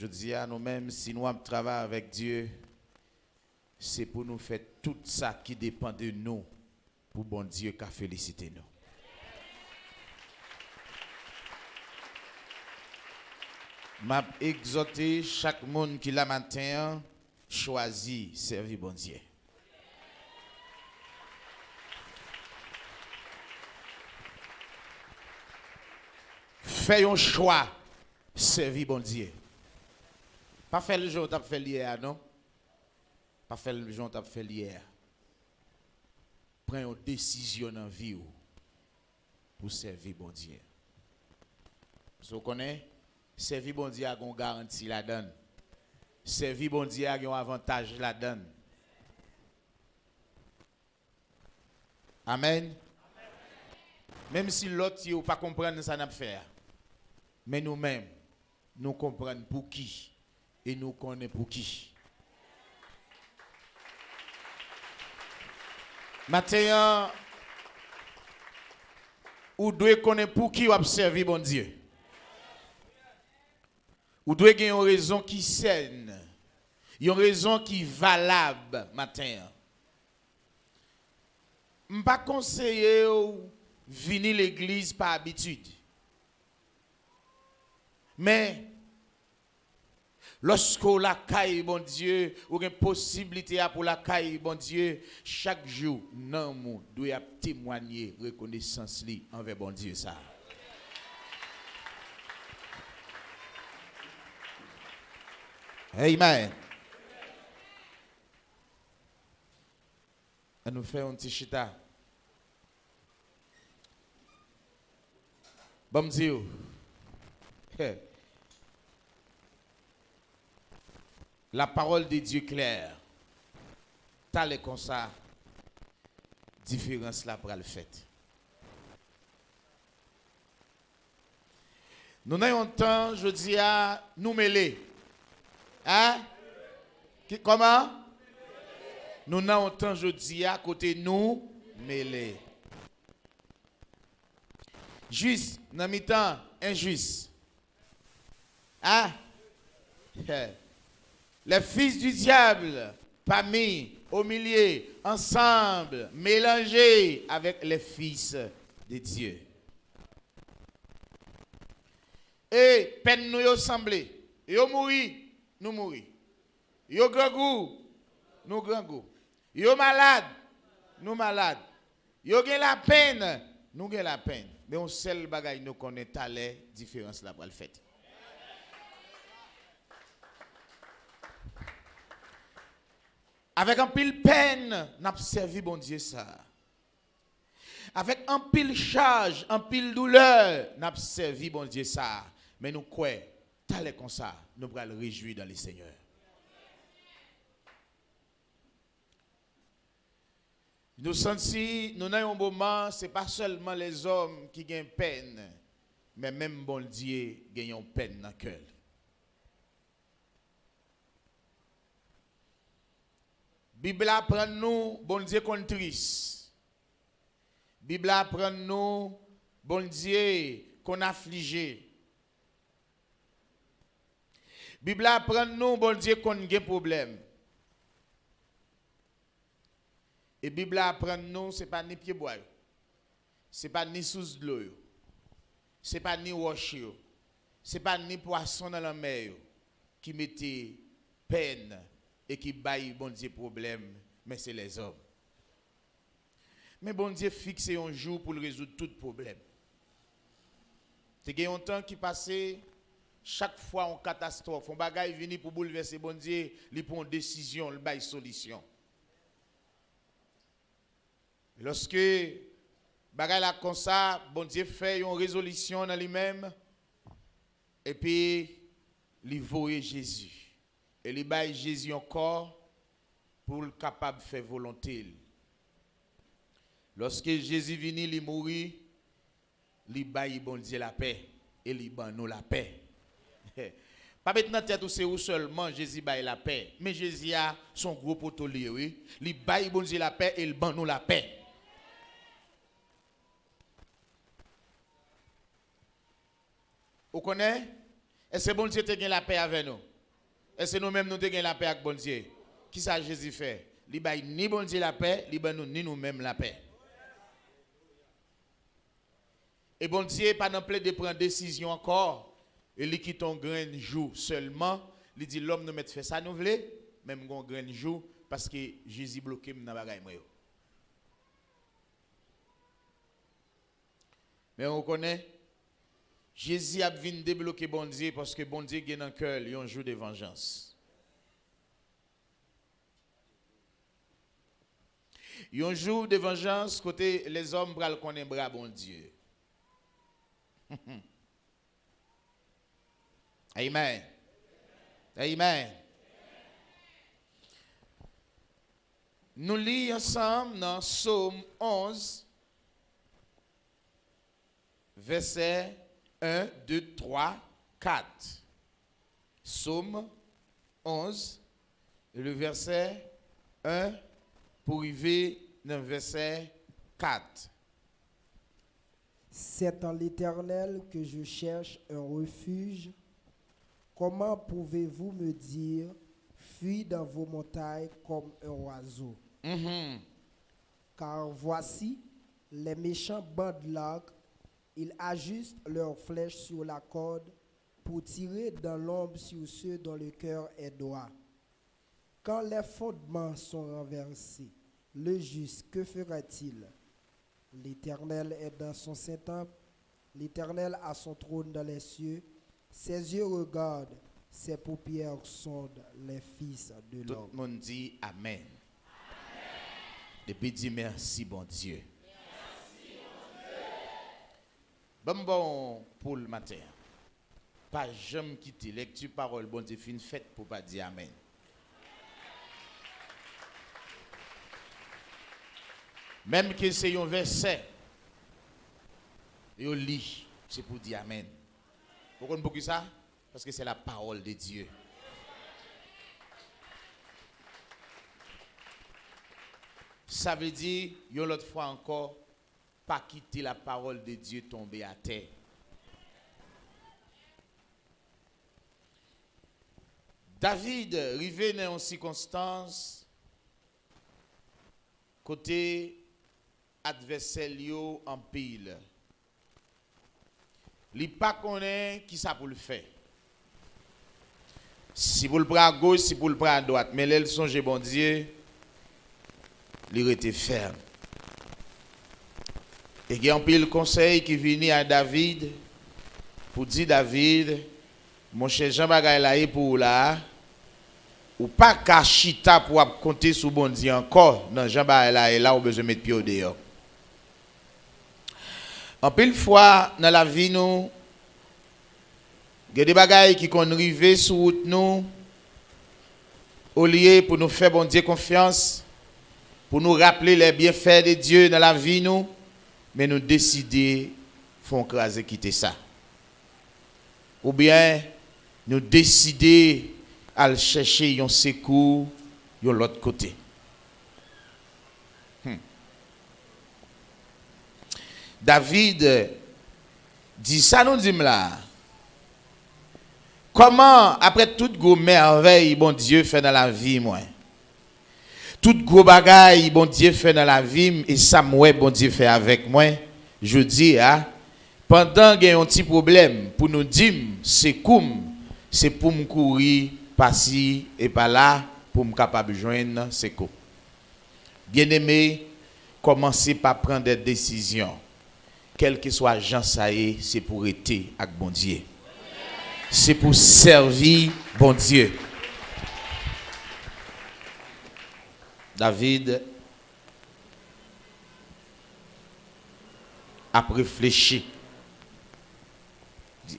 Je dis à nous-mêmes, si nous travaillons avec Dieu, c'est pour nous faire tout ça qui dépend de nous, pour bon Dieu qu'a félicité nous. M'a exhorté chaque monde qui la matin choisit servir bon Dieu. Fais un choix, servir bon Dieu. Pas faire le jour tu as fait hier, non? Pas faire le jour tu as fait hier. Prends une décision dans la vie pour servir bon Dieu. Vous connaissez? Servir bon Dieu a une garantie la donne. Servir bon Dieu a un avantage la donne. Amen. Même si l'autre ne pas comprendre ça n'a pas faire. Mais nous-mêmes, nous comprenons pour qui et nous connaissons pour qui. Maintenant, vous devez connaître pour qui vous observez bon Dieu. Vous devez avoir une raison qui saine, une raison qui est valable matin. Je ne vais pas conseiller de venir à l'église par habitude. Mais lorsque la caille, bon Dieu, ou une possibilité pour la caille, bon Dieu, chaque jour, nous devons témoigner reconnaissance envers bon Dieu ça. Amen. On nous fait un petit chita. Bon Dieu. La parole de Dieu claire. Tal est comme ça. Différence là pour le fait. Nous avons un temps, je dis à nous mêler. Hein? Comment? Nous avons un temps, je dis à côté nous mêler. Juste, dans mi-temps, injuste. Hein? Les fils du diable, parmi, au milieu, ensemble, mélangés avec les fils de Dieu. Et peine nous semblé. Yo mouri, nous mourir. Yo grand goût, nous grand goût. Yo malade, nous malade. Yo gen la peine, nous gen la peine. Mais on seul bagay nous connaît talé différence là pour le fait. Avec un pile peine, n'a servi bon Dieu ça. Avec un pile charge, un pile douleur, n'a servi bon Dieu ça. Mais nous quoi, talé comme ça, nous allons le réjouir dans le Seigneur. Nous sentons, nous avons un moment, ce n'est pas seulement les hommes qui gagnent peine, mais même bon Dieu gagne peine dans le cœur. La Bible apprend nous, bon Dieu qu'on triste. La Bible apprend nous, bon Dieu qu'on affligé. La Bible apprend nous, bon Dieu qu'on a des problèmes. Et la Bible apprend nous, ce n'est pas ni pied bois, ce n'est pas ni sous de l'eau, ce n'est pas ni roche, ce n'est pas ni poisson dans la mer qui mettait peine et qui baille bon Dieu problème, mais c'est les hommes. Mais bon Dieu fixe un jour pour résoudre tout problème. C'est qu'il y a un temps qui passait, chaque fois en catastrophe, on bagaille venu pour bouleverser bon Dieu, il prend une décision, il baille une solution. Lorsque bagaille là comme ça, bon Dieu fait une résolution dans lui-même, et puis il voit Jésus. Et il baille Jésus encore pour le capable de faire volonté. Lorsque Jésus vient, il mourit, il baille bon Dieu la paix et il baille nous la paix. Pas maintenant tête c'est où seulement Jésus baille la paix, mais Jésus a son gros potolier, oui. Il baille bon Dieu la paix et il baille nous la paix. Vous connaissez? Est-ce que bon Dieu te gagne la paix avec nous? Est-ce que nous-mêmes nous avons la paix avec bon Dieu? Qui ça Jésus fait? Il n'y a ni bon Dieu la paix, ni nous-mêmes la paix. Et bon Dieu pas non plus de prendre décision encore. Et il quitte un grain de jour seulement. Il dit l'homme nous met fait ça nous voulons, même un grain de jour parce que Jésus bloqué dans bagaille moi. Mais on connaît Jésus a venu débloquer bon Dieu parce que bon Dieu a dans le cœur un jour de vengeance. Un jour de vengeance côté les hommes bral connaît bras bon Dieu. Amen. Amen. Nous lisons ensemble dans Psaume 11, versets 1, 2, 3, 4. Psaume 11, le verset 1 pour arriver dans le verset 4. C'est en l'Éternel que je cherche un refuge. Comment pouvez-vous me dire, fuis dans vos montagnes comme un oiseau? Car voici, les méchants bandent l'arc, ils ajustent leurs flèches sur la corde pour tirer dans l'ombre sur ceux dont le cœur est droit. Quand les fondements sont renversés, le juste, que fera-t-il? L'Éternel est dans son Saint-Temple, l'Éternel a son trône dans les cieux, ses yeux regardent, ses paupières sondent les fils de l'homme. Tout le monde dit Amen. Amen. Depuis dit merci bon Dieu. Merci, bon pour le matin. Pas jamais quitter lecture parole bon Dieu fin fête pour pas dire Amen. Même que c'est un verset, et on lit, c'est pour dire Amen. Vous comprenez pourquoi ça? Parce que c'est la parole de Dieu. Ça veut dire, une autre fois encore, pas quitter la parole de Dieu tomber à terre. David, arrivé dans une circonstance, côté adversaire en pile. Il pas connaît qui ça pour le faire. Si vous le prenez à gauche, si vous le prenez à droite, mais là, le songe bon Dieu, il était ferme. Et il y a un pile conseil qui vient à David pour dire David, mon cher Jean Bagay pour là, ou pas cachita pour compter sur bon Dieu encore, non Jean Bagay là, ou besoin de mettre pied au dehors. En pile fois dans la vie nous, il y a des bagailles qui sont arrivées sur route nous, au lieu pour nous faire bon Dieu confiance, pour nous rappeler les bienfaits de Dieu dans la vie nous, mais nous décider font craser quitter ça. Ou bien nous décider à chercher un secours de l'autre côté. David dit ça nous dit là. Comment après toute gros merveille bon Dieu fait dans la vie moi. Toute gros bagaille bon Dieu fait dans la vie et ça moi bon Dieu fait avec moi. Je dis pendant qu'il y a un petit problème pour nous dire c'est comme c'est pour me courir par-ci et par-là pour me capable de joindre secours. Bien-aimé, commencez par prendre des décisions. Quel que soit Jean Saé, c'est pour être avec bon Dieu. C'est pour servir bon Dieu. David a réfléchi.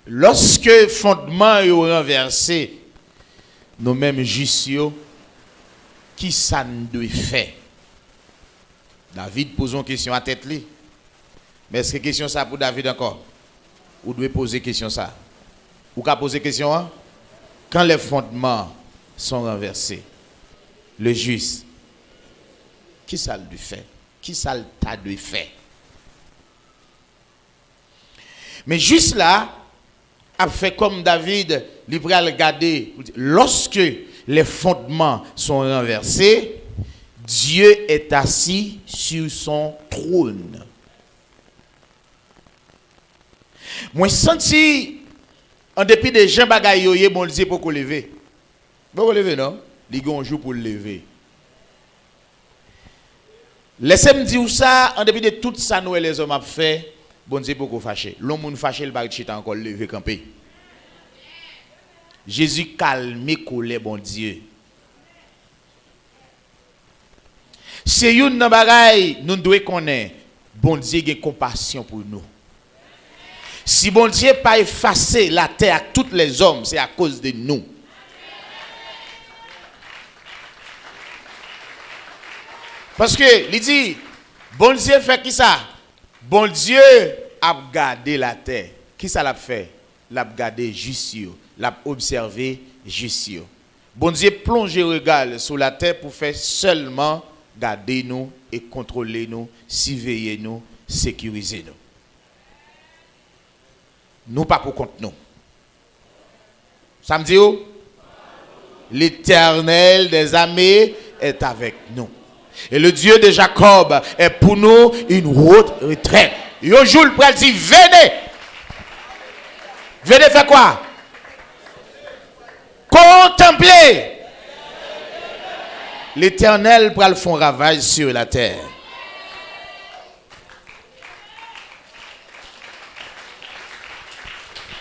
Lorsque le fondement est renversé, nous-mêmes justes, qui ça nous doit faire? David pose une question à tête li. Mais est-ce que question ça pour David encore? Ou doit poser question ça? Ou qu'à poser question hein? Quand les fondements sont renversés, le juste, qui ça lui fait? Qui ça t'a dû faire? Mais juste là, a fait comme David, il va regarder. Lorsque les fondements sont renversés, Dieu est assis sur son trône. Moi, senti, en dépit des gens bagaille, bon Dieu pour lever. Pour lever, non? Il y a un jour pour le lever. Laissez-moi dire ça, en dépit de tout ça, nous les hommes ont fait, bon Dieu pour qu'on fâche. L'homme fâché, le bagage encore levé, campé. Jésus calme colère, bon Dieu. C'est une bagaille, nous devons connaître, bon Dieu a compassion pour nous. Si bon Dieu n'a pas effacé la terre à tous les hommes, c'est à cause de nous. Parce que, il dit, bon Dieu fait qui ça? Bon Dieu a gardé la terre. Qui ça l'a fait? L'a gardé juste, l'a observé juste. Bon Dieu plonge le regard sur la terre pour faire seulement garder nous et contrôler nous, surveiller nous, sécuriser nous. Nous pas pour compte nous. Ça me dit où? L'Éternel des armées est avec nous. Et le Dieu de Jacob est pour nous une haute retraite. Un jour, le prêtre dit, venez. Venez faire quoi? Contempler. L'Éternel pour le fond ravage sur la terre.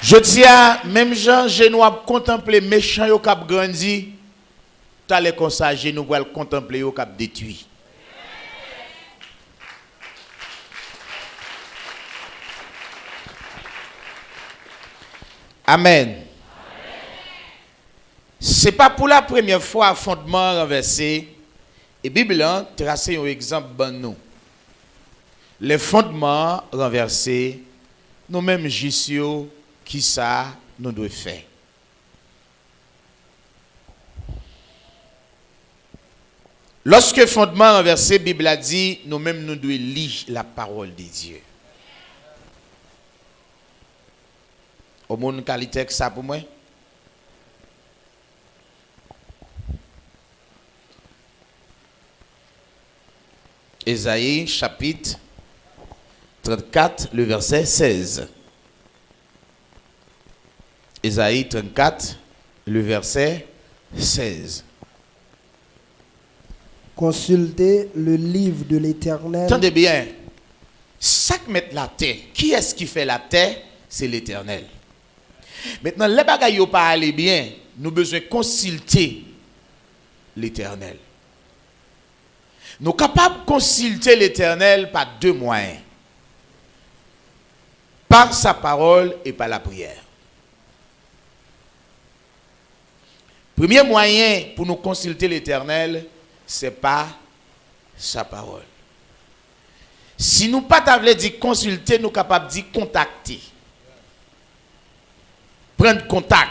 Je dis à même Jean, genou à contempler méchant yo k'ap grandi, t'allez comme ça genou pour contempler yo k'ap détruit. Amen. C'est pas pour la première fois fondement renversé. Et Bible a tracé un exemple bon nous. Les fondements renversés, nous-mêmes Jisio, qui ça nous devons faire. Lorsque fondement renversé, la Bible a dit, nous-mêmes nous devons lire la parole de Dieu. Au monde qualité ça pour moi. Ésaïe chapitre 34, le verset 16. Ésaïe 34, le verset 16. Consultez le livre de l'Éternel. Attendez bien. Chaque mètre la terre, qui est-ce qui fait la terre? C'est l'Éternel. Maintenant, les bagailles n'ont pas aller bien. Nous avons besoin de consulter l'Éternel. Nous sommes capables de consulter l'Éternel par deux moyens. Par sa parole et par la prière. Premier moyen pour nous consulter l'Éternel, c'est par sa parole. Si nous pas t'avons dit consulter, nous sommes capables de dire contacter. Prendre contact.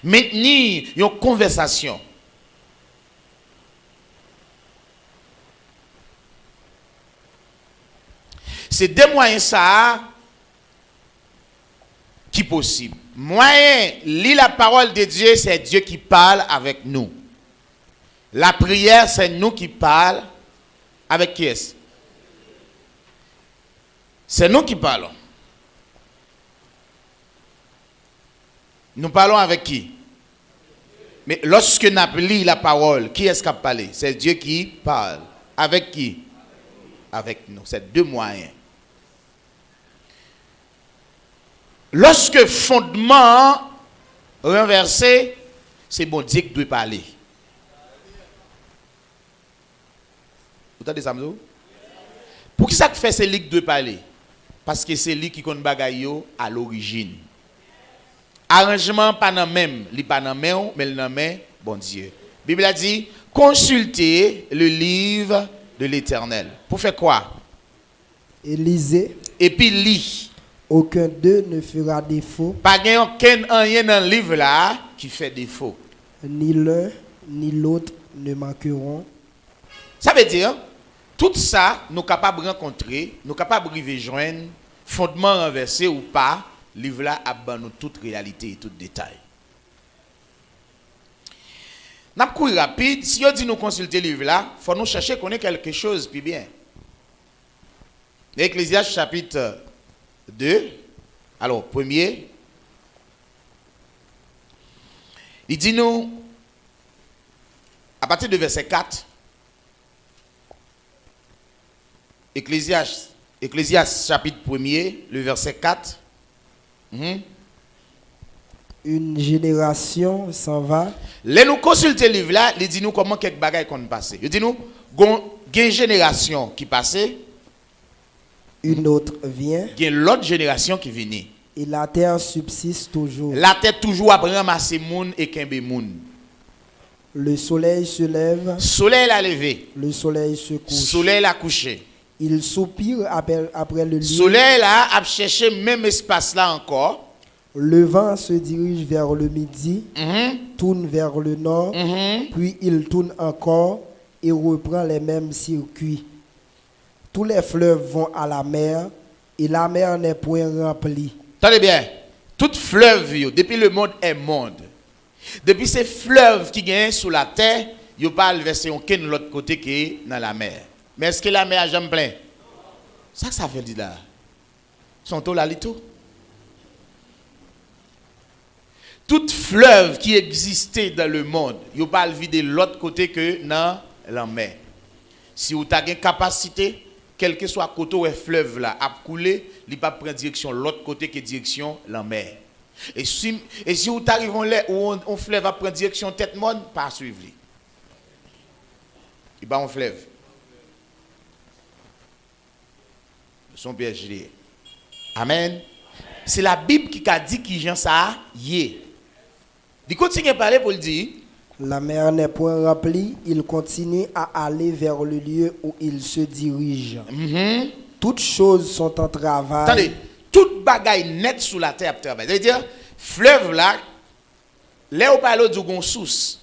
Maintenir une conversation. C'est deux moyens ça qui possible. Moyen, lire la parole de Dieu, c'est Dieu qui parle avec nous. La prière, c'est nous qui parlons. Avec qui est-ce? C'est nous qui parlons. Nous parlons avec qui? Mais lorsque nous lisons la parole, qui est-ce qui a parlé? C'est Dieu qui parle. Avec qui? Avec nous. C'est deux moyens. Lorsque fondement renversé, c'est bon Dieu qui doit parler. Vous entendez ça, Mzo? Pour qui ça fait c'est lui qui doit parler? Parce que c'est lui qui connaît bagaille à l'origine. Arrangement pas dans même, li pas dans même, mais dans même bon Dieu. La Bible a dit consultez le livre de l'Éternel. Pour faire quoi? Et lisez. Et puis lis. Aucun d'eux ne fera défaut. Pas rien dans le livre là qui fait défaut. Ni l'un ni l'autre ne manqueront. Ça veut dire tout ça nous capables de rencontrer, nous capables de joindre fondement renversé ou pas, livre là a ban nous toute réalité et tout détail. N'a pas rapide, si on dit nous consulter livre là, faut nous chercher qu'on ait quelque chose puis bien. Ecclésiaste chapitre 2. Alors, premier, il dit nous à partir de verset 4. Ecclésiaste chapitre 1er, le verset 4. Une génération s'en va. Les nous consulter le livre là, il dit nous comment quelques bagages qu'on passe. Il dit nous, il y a une génération qui passe. Une autre vient. Il y a l'autre génération qui vient. Et la terre subsiste toujours. La terre toujours à ramasser moun et kembe moun. Le soleil se lève. Soleil a levé. Le soleil se couche. Soleil a couché. Il soupire après le lieu. Soleil là a cherché même espace là encore. Le vent se dirige vers le midi, tourne vers le nord, puis il tourne encore et reprend les mêmes circuits. Tous les fleuves vont à la mer et la mer n'est point remplie. Attendez bien, tout fleuve, depuis le monde est monde. Depuis ces fleuves qui gagnent sous la terre, ils parlent verser aucun de l'autre côté qui est dans la mer. Mais est-ce que la mer a jamais plein? Ça veut dire là. Sont tous là, lito? Tout fleuve qui existait dans le monde, ils parlent vider de l'autre côté que dans la mer. Si vous avez une capacité, quel que soit le côté où le fleuve là a coulé, il ne peut pas prendre direction l'autre côté que direction la mer. Et si vous arrivez là où un fleuve va prendre direction tête monde, pas suivre. Il va un fleuve. Son piège. Amen. C'est la Bible qui a dit qui gens ça y est. Il continue à parler pour le dire. La mer n'est point remplie, il continue à aller vers le lieu où il se dirige. Toutes choses sont en travail. Attendez, toute bagaille nette sous la terre travail. C'est-à-dire, fleuve là, là où parle du gon source.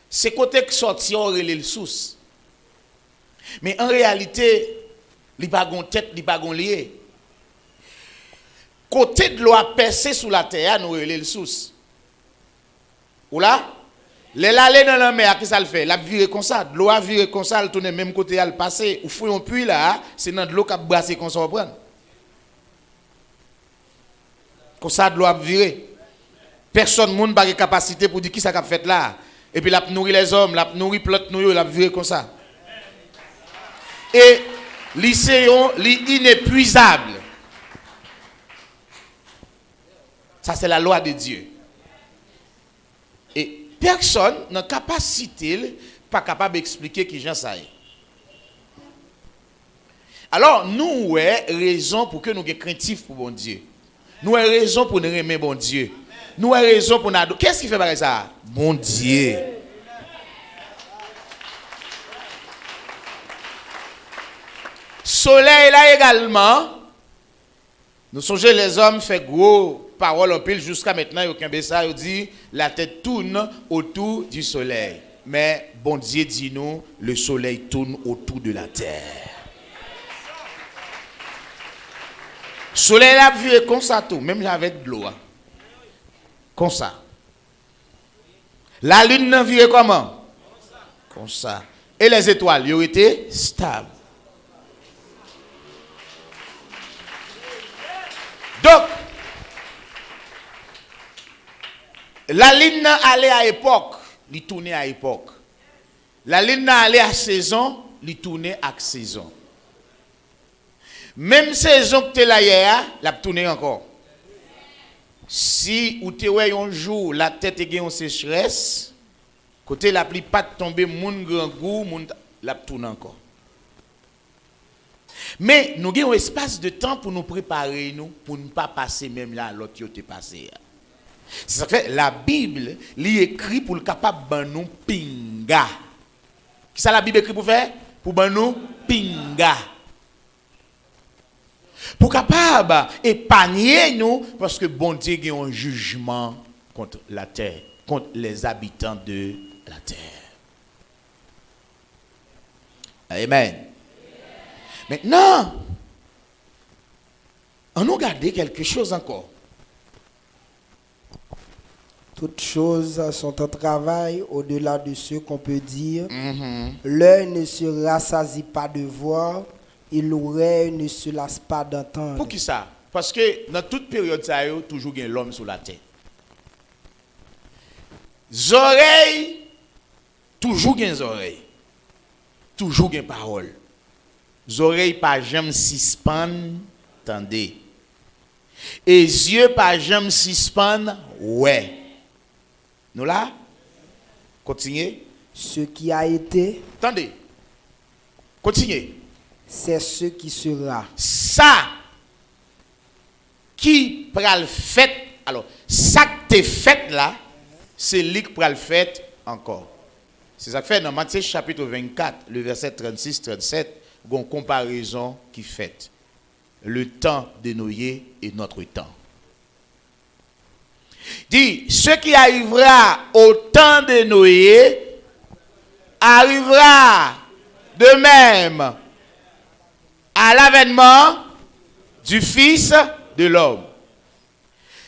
C'est côté qui sorti on relève le source. Mais en réalité, il pas gon tête, il pas gon lié. Côté de l'eau a percé sous la terre, nous relève le source. Ou là, les lalés dans la mer, qu'est-ce que ça le fait? La viré comme ça, de l'eau a viré comme ça, elle tourne même côté, elle passe, ou fouille un puits là, c'est dans de l'eau qui a brassé comme ça, on prend. Comme ça, de l'eau a viré. Personne n'a pas de capacité pour dire qui ça a fait là. Et puis, la nourrit les hommes, la nourrit plot nous, la viré comme ça. Et l'océan, l'inépuisable. Ça, c'est la loi de Dieu. Et personne n'a capacité, pas capable d'expliquer qui j'en sais. Alors, nous avons raison pour que nous soyons craintifs pour bon Dieu. Nous avons raison pour nous aimer bon Dieu. Nous avons raison pour nous adorer. Qu'est-ce qui fait par ça? Bon Dieu. Soleil là également. Nous songeons les hommes fait gros parole en pile jusqu'à maintenant, il dit la tête tourne autour du soleil. Mais bon Dieu dit nous, le soleil tourne autour de la terre. Soleil a vu comme ça tout, même avec de l'eau. Comme ça. La lune n'a vu comment? Comme ça. Et les étoiles, ils ont été stables. Donc, la ligne allait à époque, il tournait à époque. La ligne allait à saison, il tournait à saison. Même saison que tu es là hier, la tourner encore. Si ou tu es un jour, la tête est en sécheresse, côté la pluie pas tomber, moun grand goût, moun la tourne encore. Mais nous avons un espace de temps pour nous préparer, nous, pour ne pas passer même là, l'autre qui est passé. C'est ça que fait, la Bible, elle écrit pour le capable de nous pinga. Qu'est-ce que la Bible écrit pour faire? Pour nous pinga. Pour capable épargner nous, parce que bon Dieu a un jugement contre la terre, contre les habitants de la terre. Amen. Maintenant, On nous garde quelque chose encore. Toutes choses sont en travail au-delà de ce qu'on peut dire. L'œil ne se rassasie pas de voir et l'oreille ne se lasse pas d'entendre. Pour qui ça? Parce que dans toute période, ça y a toujours un l'homme sur la terre. Les oreilles, toujours des oreilles. Toujours des paroles. Les oreilles, pas jamais suspendent, attendez. Et les yeux, pas jamais suspendent, ouais. Nous là? Continuez. Ce qui a été, Attendez. Continuez. c'est ce qui sera. Ça qui pral fait, alors, ça que t'es fait là, c'est lui qui pral fait encore. C'est ça que fait dans Matthieu chapitre 24, le verset 36-37, une comparaison qui fait. Le temps de Noé et notre temps. Dit, ce qui arrivera au temps de Noé arrivera de même à l'avènement du Fils de l'homme.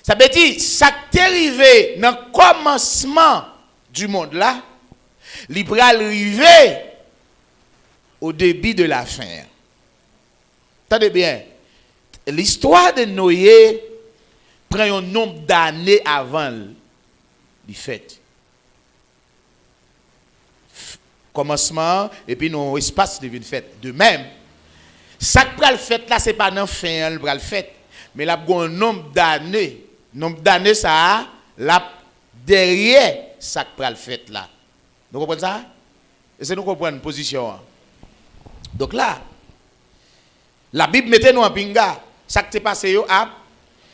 Ça veut dire, ça qui est arrivé dans le commencement du monde là, il va arriver au début de la fin. Attendez bien, l'histoire de Noé prend un nombre d'années avant le fait. Commencement, et puis nos espaces deviennent fait. De même, ça qui va le fait là, ce n'est pas dans la fin, le le fait, mais là, il y a un nombre d'années. Nombre d'années, ça, là, derrière ça qui va le fait là. Vous comprenez ça? Et c'est nous comprenons une position. Donc là, la Bible mettait nous en pinga. Ça qui t'est passé,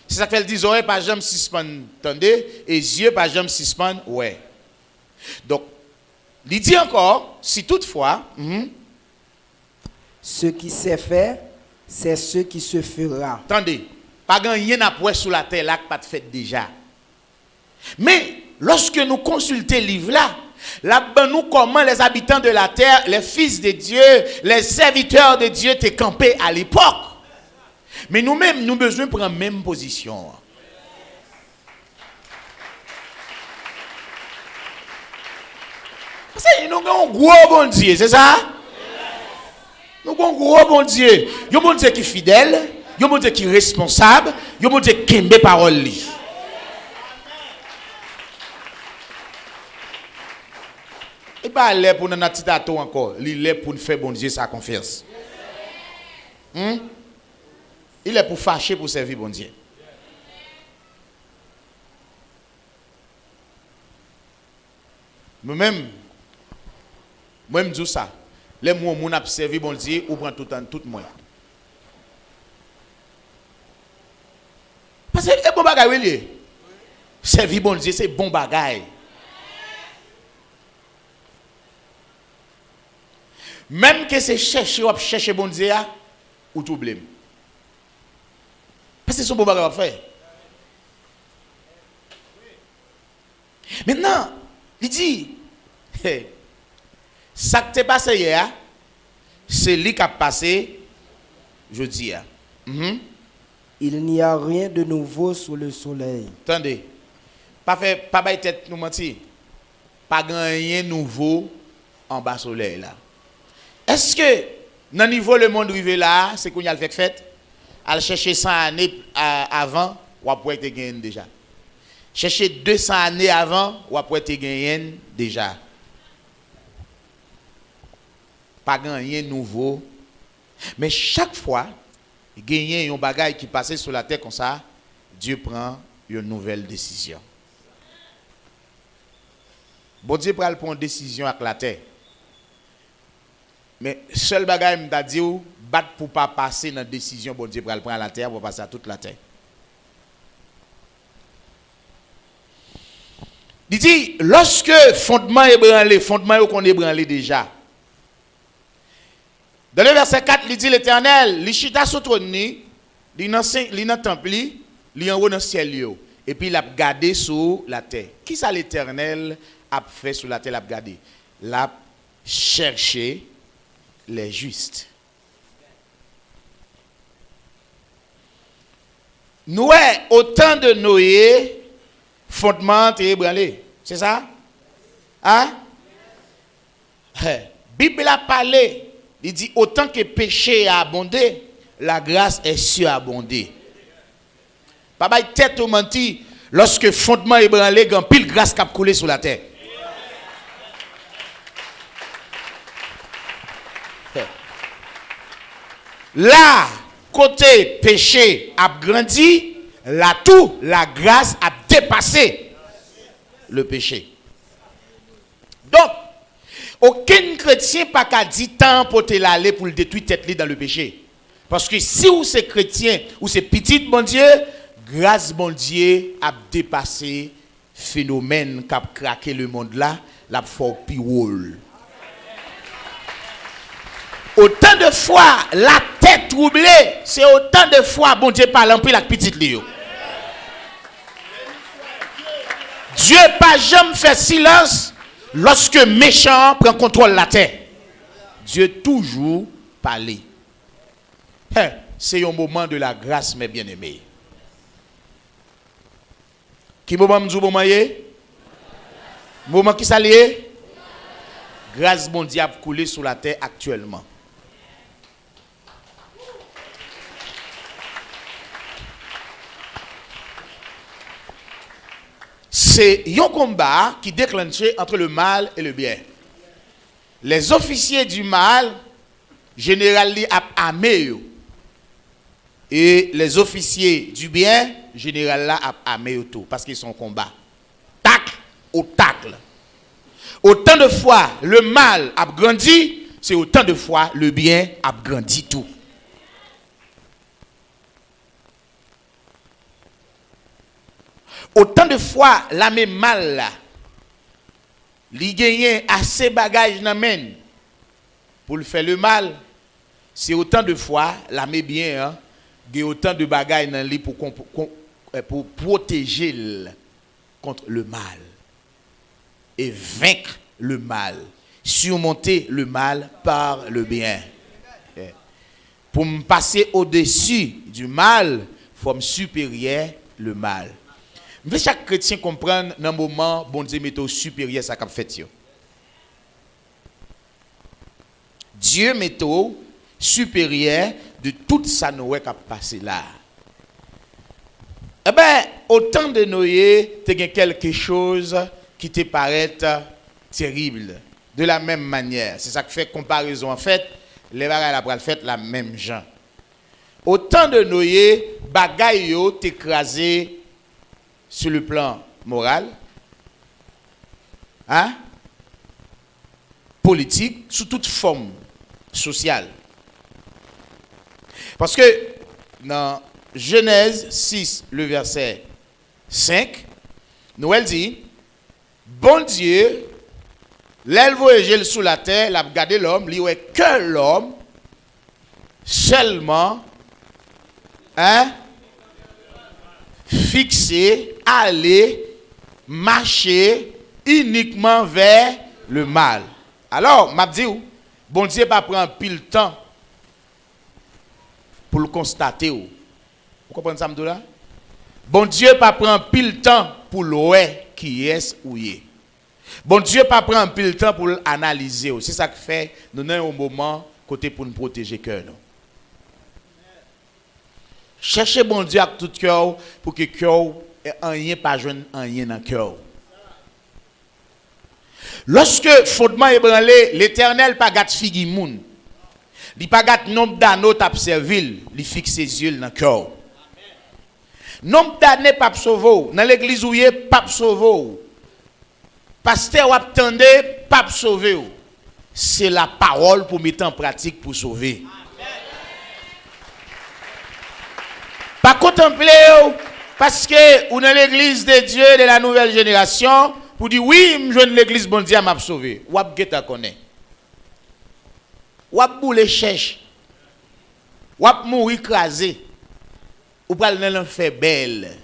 c'est ça qu'elle dit, oreilles pas jamais suspendre, attendez, et yeux pas jamais suspendre, ouais. Donc, il dit encore, si toutefois, Ce qui s'est fait, c'est ce qui se fera. attendez, pas rien à pouvoir sur la terre là qui pas de fait déjà. Mais lorsque nous consultons le livre là, là-bas nous comment les habitants de la terre, les fils de Dieu, les serviteurs de Dieu étaient campés à l'époque. Mais nous-mêmes, nous avons besoin de prendre la même position. Parce que nous avons un gros bon Dieu, c'est ça? Nous avons un gros bon Dieu. Il y a un bon Dieu qui est fidèle, il y a un bon Dieu qui est responsable, il y a un bon Dieu qui aime les paroles. Et pas l'air pour nous petit ato encore, il est pour nous faire bon Dieu sa confiance. Il est pour fâcher pour servir bon Dieu. Moi-même, je dis ça. Les mots mon a servi bon Dieu ou prend tout moins. Parce que c'est bon bagaille. Servir bon Dieu, c'est bon bagaille. Même que c'est chercher bon Dieu, ou tout blême. Parce que c'est son bon bagage à faire. Maintenant, il dit, hey, ça qui t'est passé hier, c'est lui qui a passé jeudi. Il n'y a rien de nouveau sous le soleil. Attendez, pas bailler tête nous mentir. Pas rien de nouveau en bas soleil là. Est-ce que dans le niveau le monde arrivé là, c'est qu'on y a le fait fête? À chercher 100 années avant, ou après te gagner déjà. Chercher 200 années avant, ou après te gagner déjà. Pas rien de nouveau. Mais chaque fois, gagner un bagage qui passait sur la terre comme ça, Dieu prend une nouvelle décision. Bon Dieu prend une décision avec la terre. Mais seul bagage m'a dit battre pour pas passer dans décision bon Dieu prend la terre pour passer à toute la terre. Il dit lorsque fondement ébranlé, fondement qu'on ébranlé déjà. Dans le verset 4, il dit l'Éternel, il chita sur trône, il dans le temple, il en haut dans le ciel et puis il a gardé sur la terre. Qui ça l'Éternel a fait sur la terre, l'a gardé? L'a cherché les justes. Nous, au temps de Noé, fondement est ébranlé. C'est ça? Hein? Bible a parlé. Il dit, autant que péché a abondé, la grâce est surabondée. Papa, tête ou menti, lorsque fondement est ébranlé, il y a pile grâce qui a coulé sur la terre. Là, côté péché a grandi, là tout, la grâce a dépassé le péché. Donc, aucun chrétien n'a pas dit tant pour te l'aller pour le détruire tête dans le péché. Parce que si vous êtes chrétien ou c'est petit bon Dieu, grâce bon Dieu a dépassé phénomène qui a craqué le monde là, la fort piwol. Autant de fois la tête troublée, c'est autant de fois bon Dieu parle en plus la petite Léo. Dieu pas jamais fait silence lorsque méchant prend contrôle de la terre. Dieu toujours parle. C'est un moment de la grâce, mes bien-aimés. Qui moment me dit moment yé? Moment qui s'allie? Grâce bon Dieu a coulé sur la terre actuellement. C'est un combat qui déclenchait entre le mal et le bien. Les officiers du mal, généralement, armés. Et les officiers du bien, généralement, armés tout. Parce qu'ils sont en combat. Tacle au tacle. Autant de fois le mal a grandi, c'est autant de fois le bien a grandi tout. Autant de fois, la même mal là, li gagne assez bagages nan men pour le faire le mal, c'est autant de fois, la même bien, hein, gagne autant de bagages nan li pour protéger contre le mal et vaincre le mal, surmonter le mal par le bien. Pour me passer au-dessus du mal, il faut me supérieur le mal. Mais chaque chrétien comprendre dans un moment, bon Dieu met au supérieur ça qu'a fait. Dieu met au supérieur de tout ça nous qu'a passé là. Eh bien, au temps de Noé, tu as quelque chose qui te paraît terrible. De la même manière. C'est ça qui fait comparaison. En fait, les bagailles la fait la même genre. Au temps de Noé, bagaille yo t'écrasé sur le plan moral, hein? Politique, sous toute forme sociale. Parce que dans Genèse 6, le verset 5, Noël dit, bon Dieu, l'elle voyage sous la terre, l'a regardé l'homme, il ouais que l'homme seulement, hein? Fixé, aller, marcher uniquement vers le mal. Alors, m'a dit, bon Dieu pas prendre pile temps pour le constater. Vous comprenez ça, là? Bon Dieu pas prendre pile temps pour le qui est ou est. Bon Dieu pas prendre pile temps pour l'analyser. C'est ça qui fait, nous avons un moment côté pour nous protéger cœur. Cherchez bon Dieu avec tout cœur pour que cœur rien pas joindre rien dans cœur. Lorsque fondement ébranlé, l'Éternel pas gâte figue moun. Il pas gâte nombre d'anneaux t'a servi, il fixe ses yeux dans cœur. Nombre d'années pas sauver dans l'église où est pas sauver. Pasteur ou attendez pas sauver. C'est la parole pour mettre en pratique pour sauver. Pas contempler parce que ou dans l'église de Dieu de la nouvelle génération pour dire oui, je joindre l'église bon Dieu m'a sauvé. Ou ap geta connaît. Ou ap boule cherche. Ou ap mourir écrasé. Ou pral dans l'enfer belle.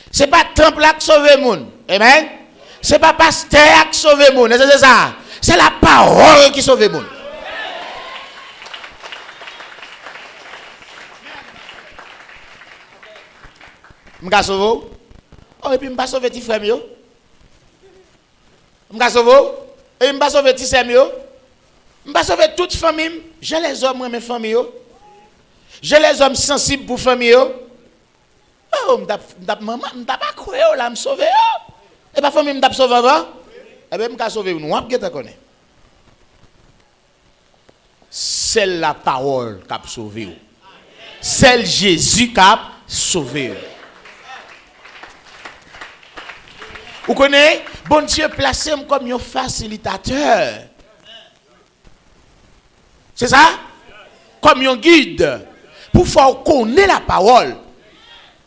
C'est pas temple qui sauve moun. Amen. C'est pas pasteur qui sauve moun. C'est ça. C'est la parole qui sauve moun. m'ka sauvé. Oh, et puis m'pa sauvé ti frère yo. M'ka sauvé. Et m'pa sauvé ti sœur yo. M'pa sauvé toute famille. J'ai les hommes mes famille yo. J'ai les hommes sensibles pour famille yo. Oh, maman, m'ta pas croire là me sauver. Et pas famille m'ta sauver avant. Eh ben m'ka sauver nous, on ta connaît. C'est la parole qui a sauvé. C'est Jésus qui a sauvé. Vous connaissez? Bon Dieu placé comme un facilitateur. C'est ça? Comme un guide. Pour faire connaître la parole.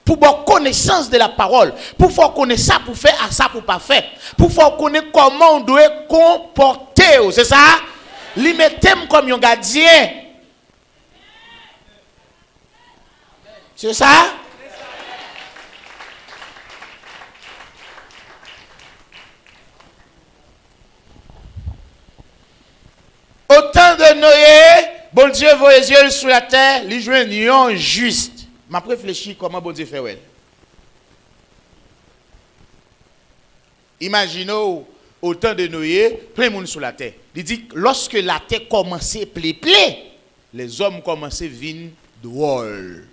Pour avoir connaissance de la parole. Pour faire connaître ça, pour faire ça, pour pas faire. Pour faire connaître comment on doit comporter. C'est ça? Li mettem comme un gardien. C'est ça? Au temps de Noé, bon Dieu voit les yeux sur la terre, il joue un lion juste. M'a réfléchi comment bon Dieu fait ouais. Imaginez au temps de Noé, plein de monde sur la terre. Il dit lorsque la terre commençait à pleurer, les hommes commençaient à venir drôles.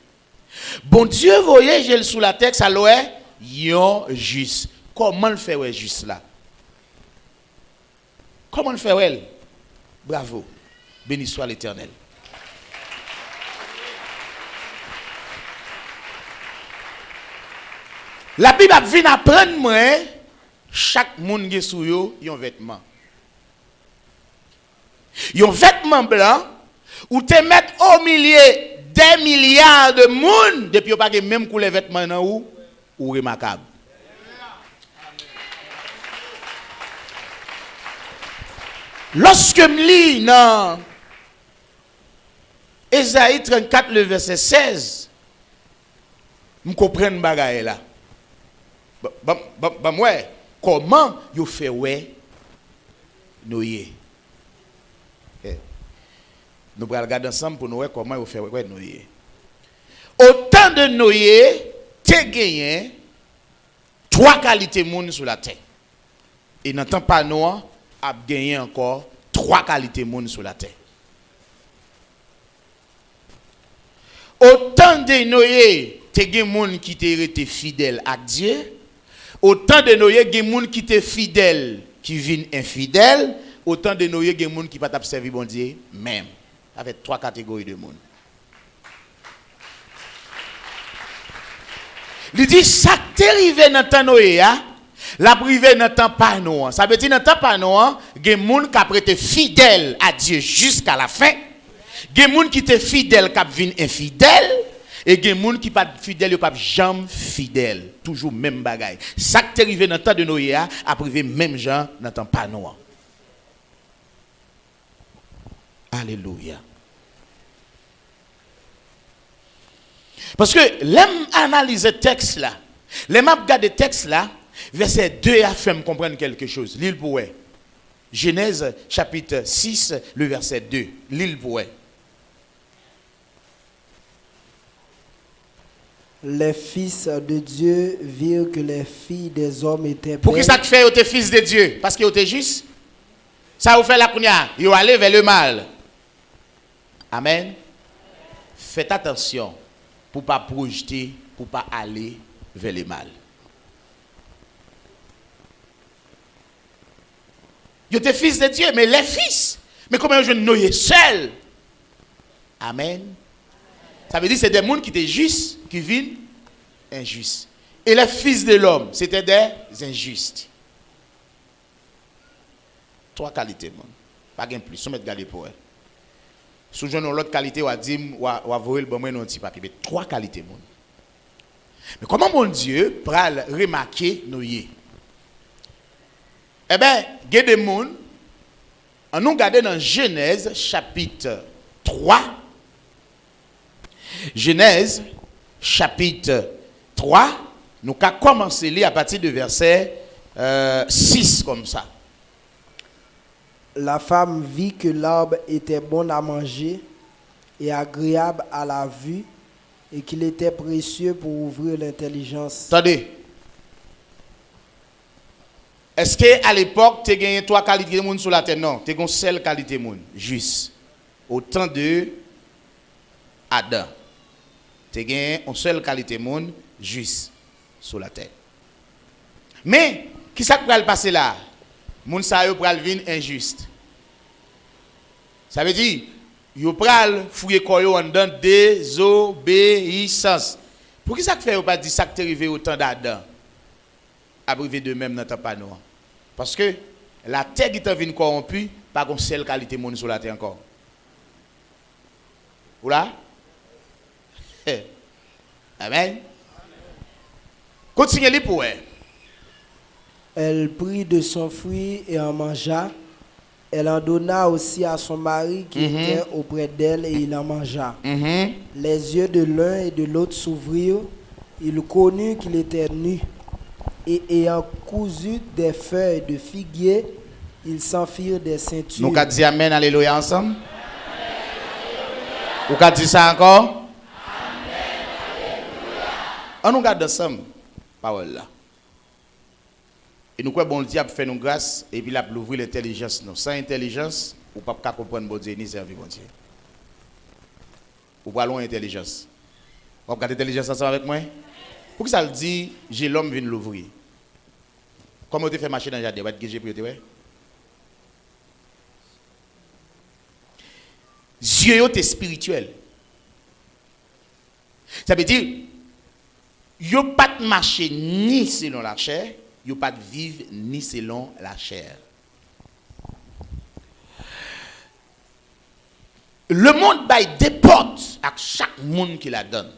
Bon Dieu voyait gel sous la terre, ça l'ouest, yon juste. Comment le faire ouais juste là? Comment le faire ouais? Bravo. Béni soit l'Éternel. La Bible vient apprendre moi, chaque monde qui est sous yo, yon vêtement. Yon vêtement blanc, ou te mettre au milieu des milliards de monde, depuis yon pas même couleur vêtement nan ou remarquable. Lorsque je lis dans Ésaïe 34, le verset 16, je comprends bagaille là. Ouais, comment vous fait ouais Noé? Nous allons regarder ensemble pour nous voir comment vous fait ouais Noé. Au temps de Noé, tu as gagné 3 qualités de monde sur la terre. Et dans le temps pas noir, a gagné encore 3 qualités de monde sur la terre. Au temps de Noé, tu as des gens qui étaient fidèles à Dieu. Au temps de Noé, il y a des gens qui étaient fidèles, qui viennent infidèles. Au temps de Noé, il y a des gens qui ne peuvent pas servir bon Dieu même. Avec 3 catégories de monde. Il dit, ça t'est arrivé dans le temps Noé, la privé dans le temps pas Noé. Ça veut dire dans le temps pas Noé, il y a des gens qui ont été fidèles à Dieu jusqu'à la fin. Il y a des gens qui étaient fidèles, qui viennent infidèles. Et il y a des gens qui ne sont pas fidèles, qui ne sont jamais fidèles. Toujours même bagaille. Ça qui est arrivé dans le temps de Noé, a privé même gens dans le temps pas Noé. Alléluia. Parce que l'aime analyser texte là, l'aime regarder texte là, verset 2 a fait me comprendre quelque chose. L'île pourrait. Genèse chapitre 6, le verset 2. L'île pourrait. Les fils de Dieu virent que les filles des hommes étaient belles. Pour qui ça te fait aux fils de Dieu? Parce qu'ils étaient justes. Ça vous fait la kounia. Ils vont aller vers le mal. Amen. Faites attention pour ne pas projeter, pour ne pas aller vers le mal. Ils étaient fils de Dieu, mais les fils. Mais comment je Noé seul? Amen. Ça veut dire que c'est des gens qui étaient justes, qui viennent injustes. Et les fils de l'homme, c'était des injustes. 3 qualités, mon. Pas de plus, on va regarder pour elle. Si vous avez l'autre qualité, on va dire, on va voir le bon moment, petit papier. Mais 3 qualités, mon. Mais comment mon Dieu peut remarquer Noé? Eh bien, il y a des gens, on nous regarde dans Genèse chapitre 3. Genèse chapitre 3, nous avons commencé à lire à partir du verset 6 comme ça. La femme vit que l'arbre était bon à manger et agréable à la vue et qu'il était précieux pour ouvrir l'intelligence. Attendez. Est-ce qu'à l'époque, tu as gagné 3 qualités de monde sur la terre? Non, tu as une seule qualité de monde, juste. Au temps de Adam. Tu as gagné une seule qualité de monde, juste, sur la terre. Mais, qui ça qui va passer là? Moun sa yo pral vin injuste. Ça veut dire, yo pral fouye koyo en dans désobéissance. Pour qui ça fait yo pas dire ça qui est arrivé au temps d'Adam? Abrivé de même dans temps pas nous. Parce que la terre qui est vinn corrompue, pas une seule qualité monde sur la terre encore. Ou là? Amen. Continuez pour elle. Elle prit de son fruit et en mangea. Elle en donna aussi à son mari qui était auprès d'elle et il en mangea. Les yeux de l'un et de l'autre s'ouvrirent. Il connut qu'il était nu. Et ayant cousu des feuilles de figuier, ils s'en firent des ceintures. Nous avons dit Amen, Alléluia ensemble. Vous avez dit ça encore? Amen, Alléluia. On nous garde ensemble. Parole là. Et nous croyons bon Dieu a fait nous grâce et puis il a ouvert l'intelligence. Sans intelligence, vous ne pouvez pas comprendre bon Dieu ni servir bon Dieu. Vous parlez d'intelligence. Vous regardez l'intelligence ensemble avec moi? Pour que ça le dit, j'ai l'homme vient l'ouvrir. Comment tu fais marcher dans le jardin? Vous avez ouais? Yeux est spirituel. Ça veut dire, yo pas de marcher ni selon la chair, yo pas de vivre ni selon la chair. Le monde bail des portes à chaque monde qui la donne.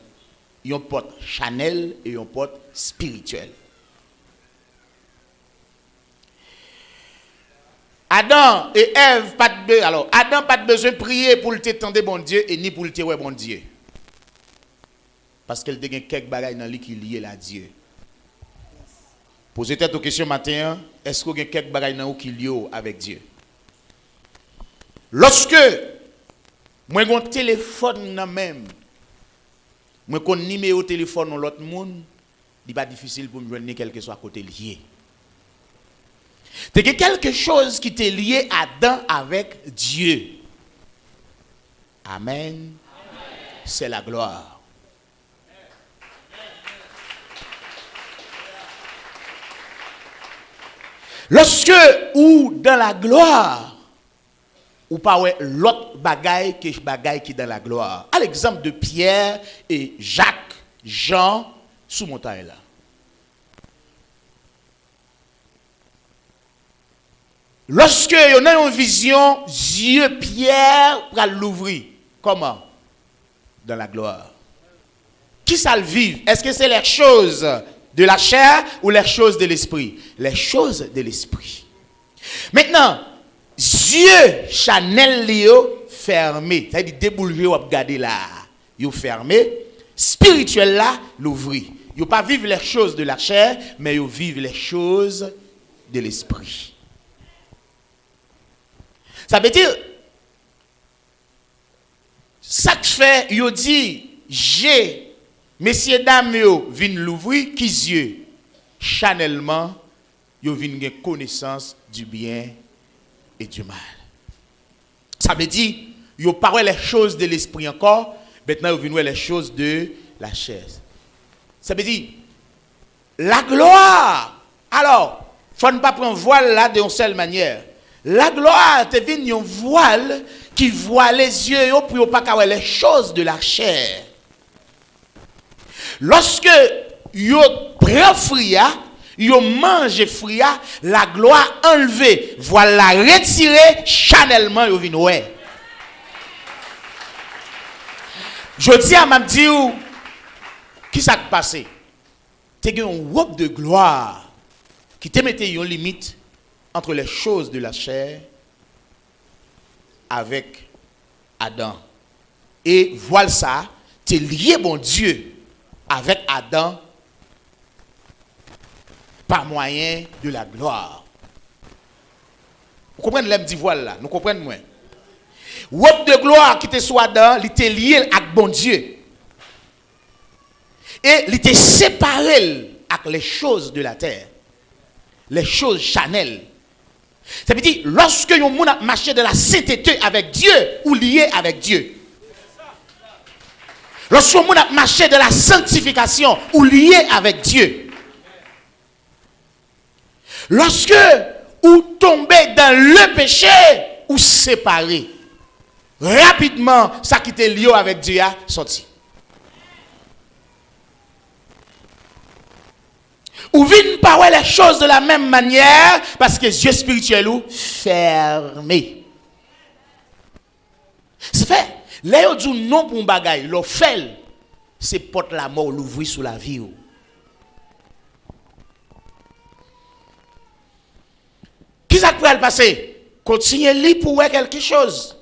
Yon porte Chanel et yon porte spirituel. Adam et Ève Adam pas de besoin de prier pour le t'étendre bon Dieu et ni pour le ouais bon Dieu. Parce qu'elle a quelques bagages dans lui qui lié à Dieu. Posez tête aux questions matin, est-ce qu'il y a quelques bagages dans qui lié avec Dieu? Lorsque moi j'ai un téléphone dans même, moi j'ai un numéro de téléphone dans l'autre monde, il n'est pas difficile pour me joindre quelque soit à côté lié. C'est quelque chose qui t'est lié à Adam avec Dieu. Amen. C'est la gloire. Lorsque ou dans la gloire, ou pas l'autre bagaille que bagaille qui est dans la gloire. À l'exemple de Pierre et Jacques, Jean, sous montagne là. Lorsque y a une vision, Dieu Pierre va l'ouvrir. Comment? Dans la gloire. Qui ça le vive? Est-ce que c'est les choses de la chair ou les choses de l'esprit? Les choses de l'esprit. Maintenant, Dieu Chanel Léo fermé. C'est-à-dire déboulé ou regarder là. Il fermé. Spirituel là, l'ouvrir. Il pas vivre les choses de la chair, mais il vivre les choses de l'esprit. Ça veut dire, ça que fait, il dit, j'ai, messieurs, dames, viennent l'ouvrir, qui yeux, chanellement, ils viennent connaissance du bien et du mal. Ça veut dire, ils parlent les choses de l'esprit encore, maintenant ils viennent les choses de la chair. Ça veut dire, la gloire, alors, il ne faut pas prendre voile là d'une seule manière. La gloire te vient un voile qui voit les yeux pour ne pas voir les choses de la chair. Lorsque yo prend fria, yo mange fria, la gloire enlevée, voilà retirée, chanellement yo vinn ouais. Je dis à m'di qui ça passé? Tu as une robe de gloire qui te mettait une limite entre les choses de la chair avec Adam. Et voilà ça, tu es lié, bon Dieu, avec Adam par moyen de la gloire. Vous comprenez l'aime dit voile là? Nous comprenons moins. Robe de gloire qui te soit Adam, il était lié avec bon Dieu. Et il était séparé avec les choses de la terre. Les choses charnelles. Ça veut dire, lorsque un monde a marché de la sainteté avec Dieu, ou lié avec Dieu. Lorsque un monde a marché de la sanctification, ou lié avec Dieu. Lorsque vous tombez dans le péché, ou séparé. Rapidement, ça qui était lié avec Dieu a sorti. Ou vient pas les choses de la même manière parce que les yeux spirituels ou fermés. C'est fait. Là on dit non pour un bagay, l'on fait c'est porte la mort l'ouvrir sous la vie. Qui ça peut le passer? Continuez lire pour voir quelque chose.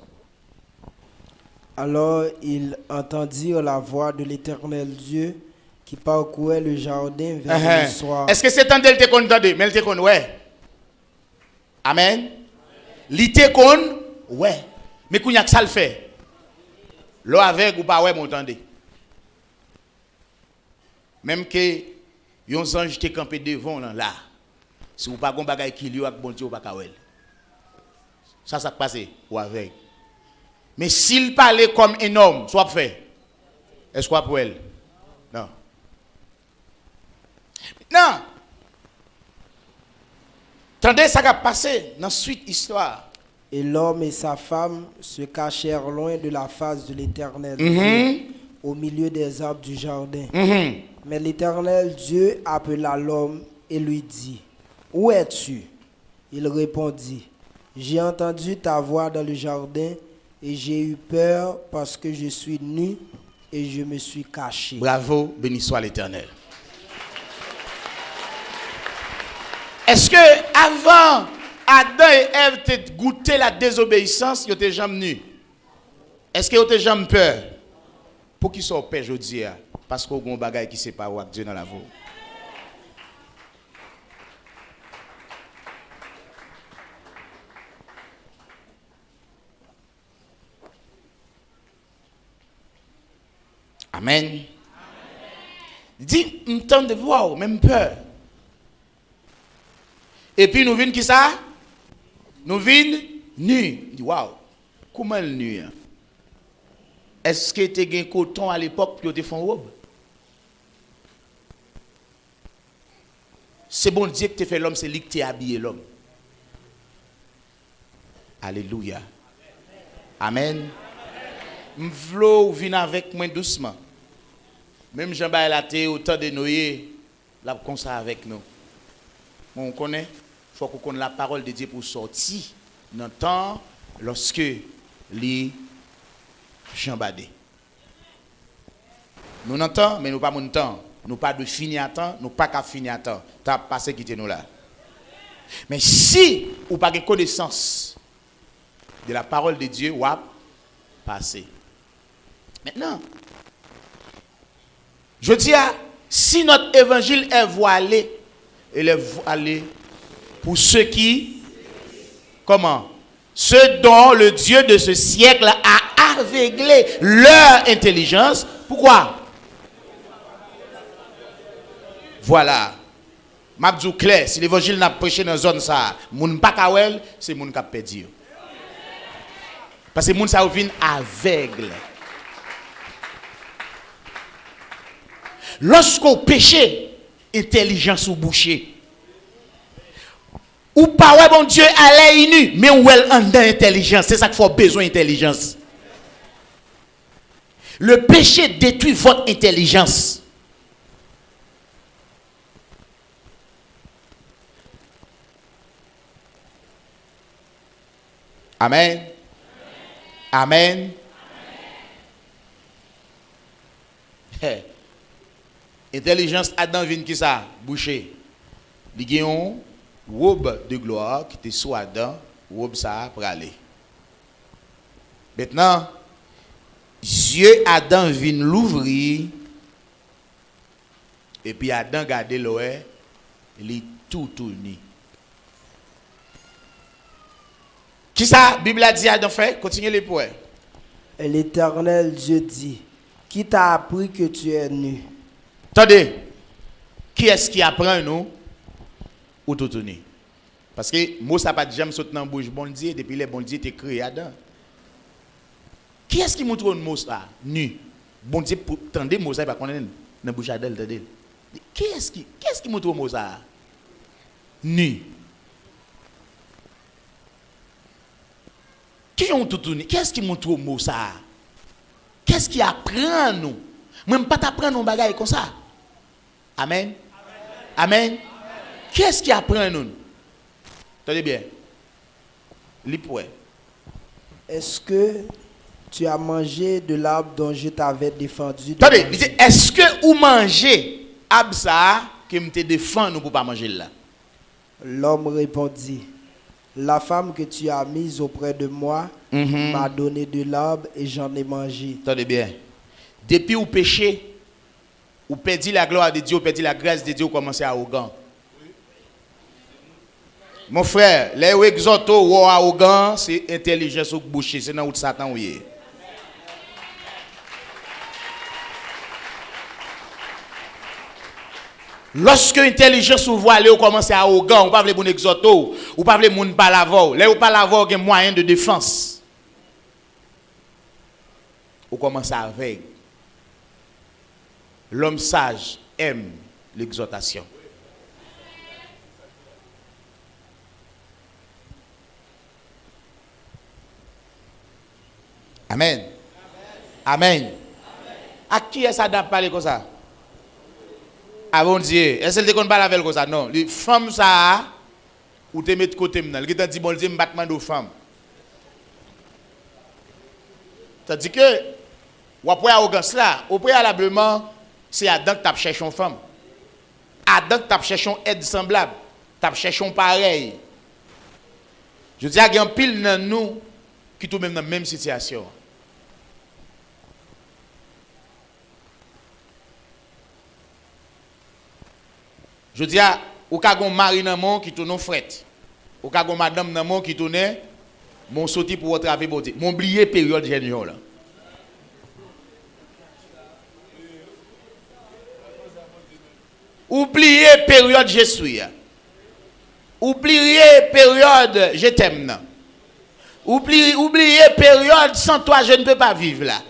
Alors ils entendirent la voix de l'Éternel Dieu qui parcourait le jardin vers le soir. Est-ce que c'est un d'elle te contenté? Mais elle te con, ouais. Amen. Li te con, ouais. Mais qu'on y a que ça le fait. L'eau avec ou pas, ouais, m'entendez. Même que yon ange te campé devant là. Si vous pas gon bagay qui li ak bon Dieu ou pas kawel. Ça passe ou avec. Mais s'il parlait comme un homme, soit fait. Est-ce quoi pour elle? Non. Non. Tendez ça va passer dans suite histoire. Et l'homme et sa femme se cachèrent loin de la face de l'Éternel Dieu, au milieu des arbres du jardin. Mais l'Éternel Dieu appela l'homme et lui dit, « Où es-tu » Il répondit, « J'ai entendu ta voix dans le jardin et j'ai eu peur parce que je suis nu et je me suis caché. » Bravo, béni soit l'Éternel. Est-ce que avant Adam et Ève te goûté la désobéissance, ils étaient jamais nus? Est-ce qu'ils étaient jamais peur? Pour qu'ils soient peur aujourd'hui, parce qu'on a un bagage qui sépare avec Dieu dans la vie. Amen. Dis, m'tend de voir, même peur. Et puis nous venons qui ça? Nous venons nus. Waouh, comment le nu? Est-ce que tu as un coton à l'époque pour te faire une robe? C'est bon Dieu que tu fait l'homme, c'est lui qui t'a habillé l'homme. Alléluia. Amen. M'vlo vient avec moi doucement. Même Jean-Baptiste la té autant de Noé, là comme ça avec nous. On connaît, faut qu'on connaisse la parole de Dieu pour sortir dans le temps lorsque les Jean-Baptiste. Nous n'entendons, mais nous pas mon temps. Nous pas de finir à temps, nous pas qu'à finir à temps. T'as passé quitter nous là. Mais si ou pas de connaissance de la parole de Dieu, ou a passé. Maintenant, je dis, si notre évangile est voilé, il est voilé pour ceux qui, comment? Ceux dont le Dieu de ce siècle a aveuglé leur intelligence. Pourquoi? Voilà. M'abdou clair, si l'évangile n'a prêché dans zone ça, moun pa kawel, c'est moun k'ap perdu. Parce que moun sa vient aveugle. Lorsqu'on péché, intelligence ou bouché. Ou pas ouais bon Dieu allait nu, mais ou elle en intelligence, c'est ça qu'il faut besoin d'intelligence. Le péché détruit votre intelligence. Amen. Amen. Amen. Intelligence Adam vient qui ça? Boucher. Il y a une robe de gloire qui était sous Adam, robe ça pour aller. Maintenant, Dieu Adam vient l'ouvrir et puis Adam garde l'oeil, il est tout tourné. Qui ça, Bible a dit Adam fait? Continuez les points. Et l'Éternel Dieu dit, qui t'a appris que tu es nu? Attendez, qui est-ce qui apprend nous ou tout tourner? Parce que moi ça pas jamais sauter dans bouche bon Dieu depuis les bon Dieu était créé Adam. Qui est-ce qui montre un mot ça? Nu. Bon Dieu tendez mot ça pas connaître dans bouche Adam tendez. Qui est-ce qui montre un mot ça? Nu. Qui ont tout tourné? Qu'est-ce qui montre un mot ça? Qu'est-ce qui apprend nous? Même pas t'apprendre nos bagages comme ça. Amen. Amen. Qu'est-ce qui apprend nous? Tenez bien. L'ipoué. Est-ce que tu as mangé de l'arbre dont je t'avais défendu? Attendez, est-ce que vous mangez absa que me te défend nous pour pas manger là? L'homme répondit, la femme que tu as mise auprès de moi m'a donné de l'arbre et j'en ai mangé. Attendez bien. Depuis vous péchez, vous perdez la gloire de Dieu, vous perdez la grâce de Dieu, vous commencez à arrogant. Mon frère, les ou exoto ou arrogant, c'est intelligence ou boucher, c'est dans où Satan ou est. Lorsque l'intelligence ou voit aller, vous commencez à arrogant, vous pas voulez mon exoto, vous pas voulez mon palavor, là vous pas l'avoir un moyen de défense. Vous commencez à veiller. L'homme sage aime l'exhortation. Amen. Amen. À qui est-ce que parler comme ça? Ah bon Dieu. Est-ce que tu parles avec comme ça? Non. Les femmes, ça, ou te mettre de côté maintenant. Qui t'a dit, bon Dieu, je battement de femmes. C'est-à-dire que, ou après arrogance là, au préalablement, c'est Adam qui t'a cherché une femme. Adam qui t'a cherché une aide semblable. T'a cherché un pareil. Je dis, il y a un pile dans nous qui sont même dans la même situation. Je dis, ou ka gon mari nan mon qui tourne fret. Ou ka gon madame nan mon qui tourne mon sorti pour travailler beauté. Mon oublié période génial là. Oubliez période je suis. Oubliez période je t'aime. Oubliez période sans toi je ne peux pas vivre là.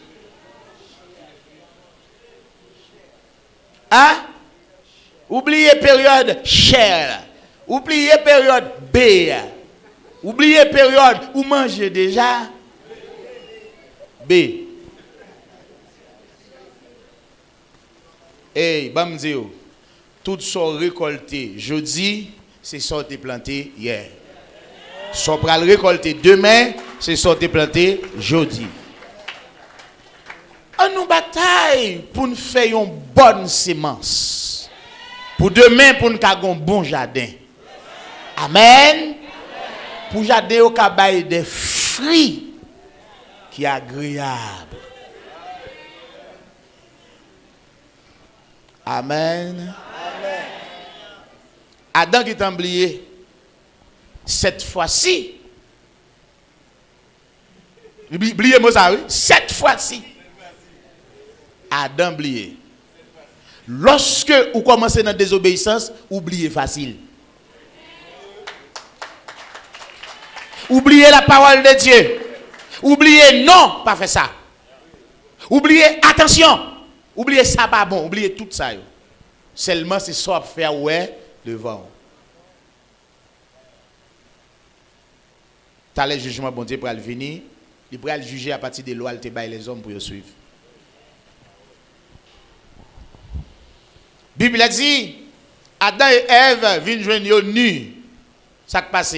Hein? Oubliez période chère. Oubliez période B. Oubliez période où manger déjà. B. Hey, bam dire. Tout sont récolté jeudi, c'est sorti planté hier. Sont pral récolter demain, c'est sorti planté jeudi. On nous bataille pour nous faire une bonne semence. Pour demain, pour nous faire un bon jardin. Amen. Pour jardin, au cabaye des fruits qui sont agréables. Amen. Adam qui t'a oublié, cette fois-ci, oubliez-moi ça, oui? Cette fois-ci, Adam oublié. Lorsque vous commencez dans la désobéissance, oubliez facile. Oubliez la parole de Dieu. Oubliez non, pas faire ça. Oubliez attention. Oubliez ça pas bon. Oubliez tout ça. Seulement c'est ça à faire ouais devant. T'as le jugement bon Dieu pour le venir. Il pourra le juger à partir des lois, il te baille les hommes pour le suivre. La Bible a dit, Adam et Ève viennent joindre nus. Ça qui passe.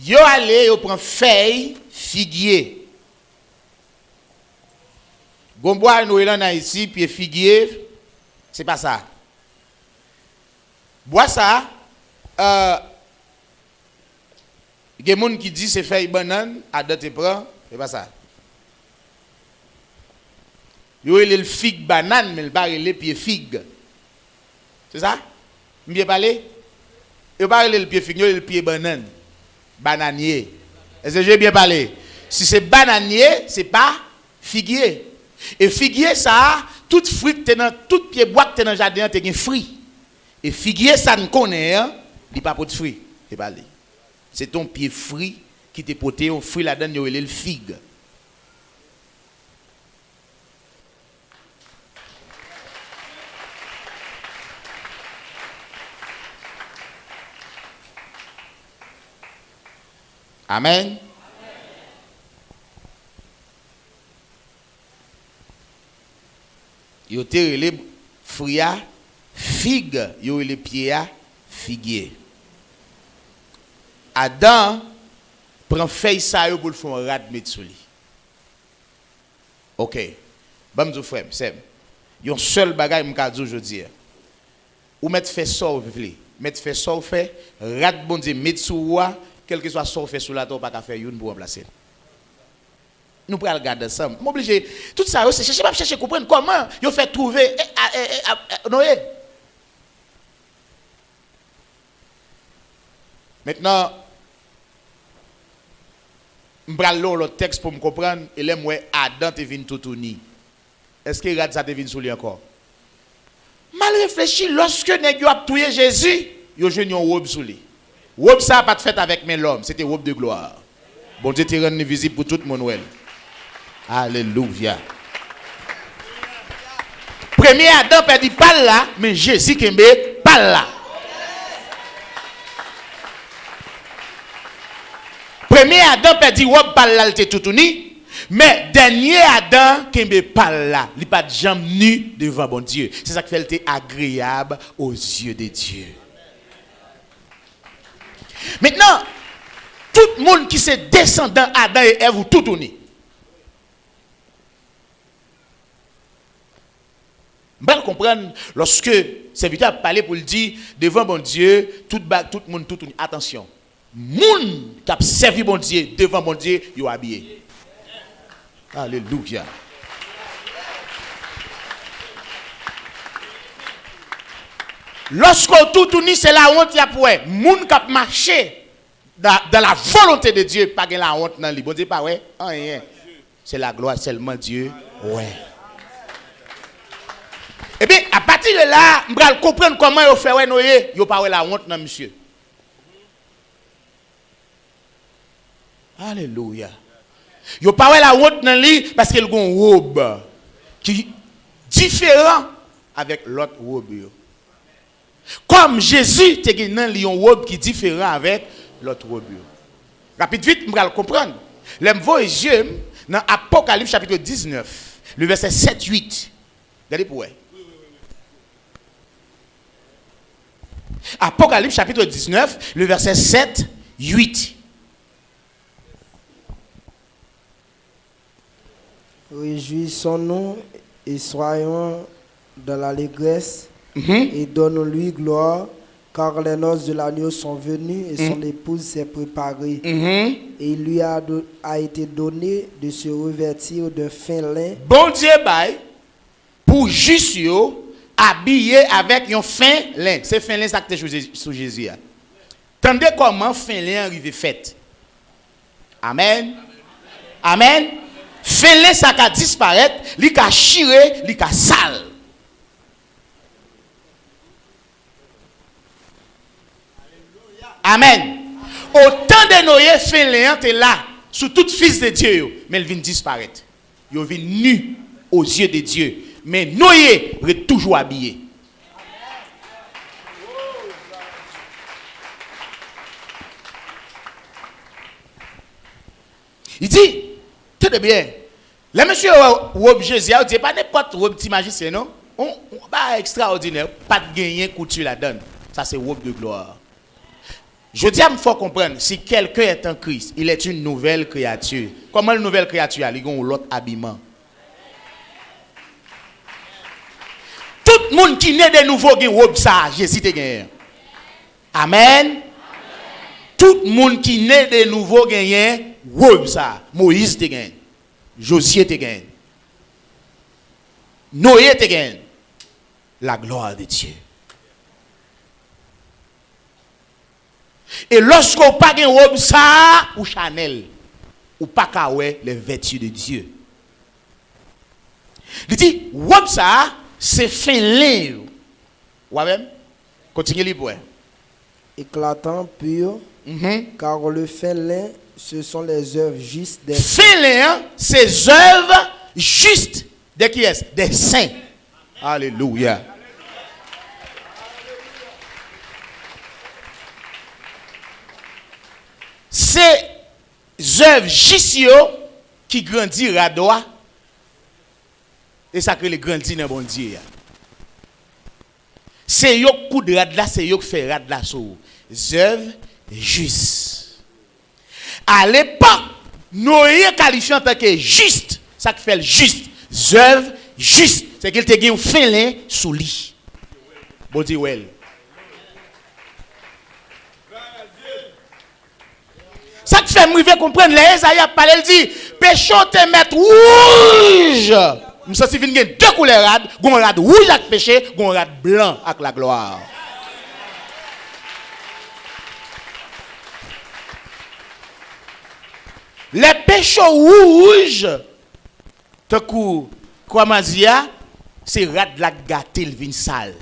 Yo allé, yo prend feuille figuier. Gombois nous là ici puis figuier, c'est pas ça. Bois ça il y a des gens qui disent c'est feuille banane, Adam te prend, c'est pas ça. Yo il le figue banane mais le pas le pied figue. C'est ça? M'bien parler? Yo pas le pied figue, le pied banane. Bananier. Est-ce que j'ai bien parlé? Si c'est bananier, c'est pas figuier. Et figuier ça, tout fruit que dans tout pied bois que dans jardin tu as fruit. Et figuier ça ne connaît il pas de fruit, c'est pas lui. C'est ton pied fruit qui te porté au fruit là-dedans il le figue. Amen. Yo te les fruits figue, yo les pieds figuier. Adam prend feuille ça pour le faire rat mettre sous lui. OK. Bon me frère, c'est yon seul bagage m'ka dire aujourd'hui. Ou mettre fait ça ou vle, mettre fait ça ou fait rat bon Dieu mettre sous roi, quel que soit ça ou fait sous la toi pas faire une pour remplacer. Nous pourrons regarder ça. M'obligé tout ça c'est chercher comprendre comment yo fait trouver Noé. Maintenant m'bral le texte pour me comprendre et là moi Adam te vinn tout uni. Est-ce que regarde ça te vinn sous lui encore? Mal réfléchi lorsque nèg yo a tué Jésus, yo jeune yon robe sous lui. Robe ça pas fait avec mais l'homme, c'était robe de gloire. Bon Dieu te rend visible pour tout le monde. Alléluia. Premier Adam perdit pas là, mais Jésus kembe pas là. Premier Adam perdit robe pas là, il était tout uni, mais dernier Adam kembe pas là, il pas de jambe nu devant bon Dieu. C'est ça qui fait était agréable aux yeux de Dieu. Maintenant, tout le monde qui se descendant Adam et Ève tout uni. Bien comprendre lorsque serviteur a parlé pour le dire devant bon Dieu, tout le monde tout uni. Attention. Moun qui a servi bon Dieu devant bon Dieu, yo habillé. Alléluia. Lorsqu'on tout uni, c'est la honte y a pour moun qui a marché dans la volonté de Dieu, pas la honte dans lui. Bon Dieu pas ouais, rien. C'est la gloire seulement Dieu. Ouais. Et bien à partir de là, on va comprendre comment yo fait ouais Noé, yo pas la honte dans monsieur. Alléluia. Yo pas la honte dans lui parce qu'il a une robe qui différent avec l'autre robe. Comme Jésus te gen nan li une robe qui différent avec l'autre robe. Rapide vite, on va comprendre. L'aime voix yeux dans Apocalypse chapitre 19, le verset 7-8. Regardez pour vous. Apocalypse chapitre 19, le verset 7-8. Réjouissons-nous et soyons dans l'allégresse et donnons-lui gloire, car les noces de l'agneau sont venues et son épouse s'est préparée. Et il lui a été donné de se revêtir de fin lin. Bon Dieu bail pour juste habillé avec un fin lin. C'est fin lin ça que tu sous Jésus. Tendez comment fin lin arrive fait. Amen. Amen. Fin lin ça ka disparaître, li ka chiré, li ka sale. Amen. Autant de Noé fin lin t'es là sous tout fils de Dieu, mais il vient disparaître. Il vient nu aux yeux de Dieu. Mais Noé est toujours habillé. Il dit, tenez bien, les monsieur robe Jésus, il dit pas n'importe robe petit magicien, non? On pas extraordinaire, pas de gagner couture la donne. Ça c'est robe de gloire. Je dis à me faut comprendre, si quelqu'un est en Christ, il est une nouvelle créature. Comment une nouvelle créature a l'autre habillement? Tout le monde qui naît de nouveau gagne robe ça, Jésus te gagne. Amen. Tout le monde qui naît de nouveau gagne robe ça. Moïse te gagne. Josué te gagne. Noé te gagne. La gloire de Dieu. Et lorsqu'on pas gagne robe ça ou Chanel ou pas kawé les vertus de Dieu. Il dit, robe ça, c'est fin lin. Ouais même. Continuez libre. Éclatant, pur, car le fin lin, ce sont les œuvres justes des Fin lin, c'est œuvres justes de qui est? Des saints. Alléluia. C'est œuvres justes qui grandissent à droit. Et ça que les grandit dans bon Dieu. C'est yo coup de rad là, c'est yo qui fait rad là sur œuvres justes. À l'époque, Noé qualifié en tant que juste, ça qui fait le juste, œuvres justes, c'est qu'il te gagne un fin sous lit. Bon Dieu well. Ça qui fait me comprendre les Isaïe parler il dit péché te mettre rouge. Nous sommes si deux couleurs rad, gon rad rouge avec péché, gon rad blanc avec la gloire. Les péchés rouges, tant que quoi m'a dit, c'est rad la gâté le vin sale.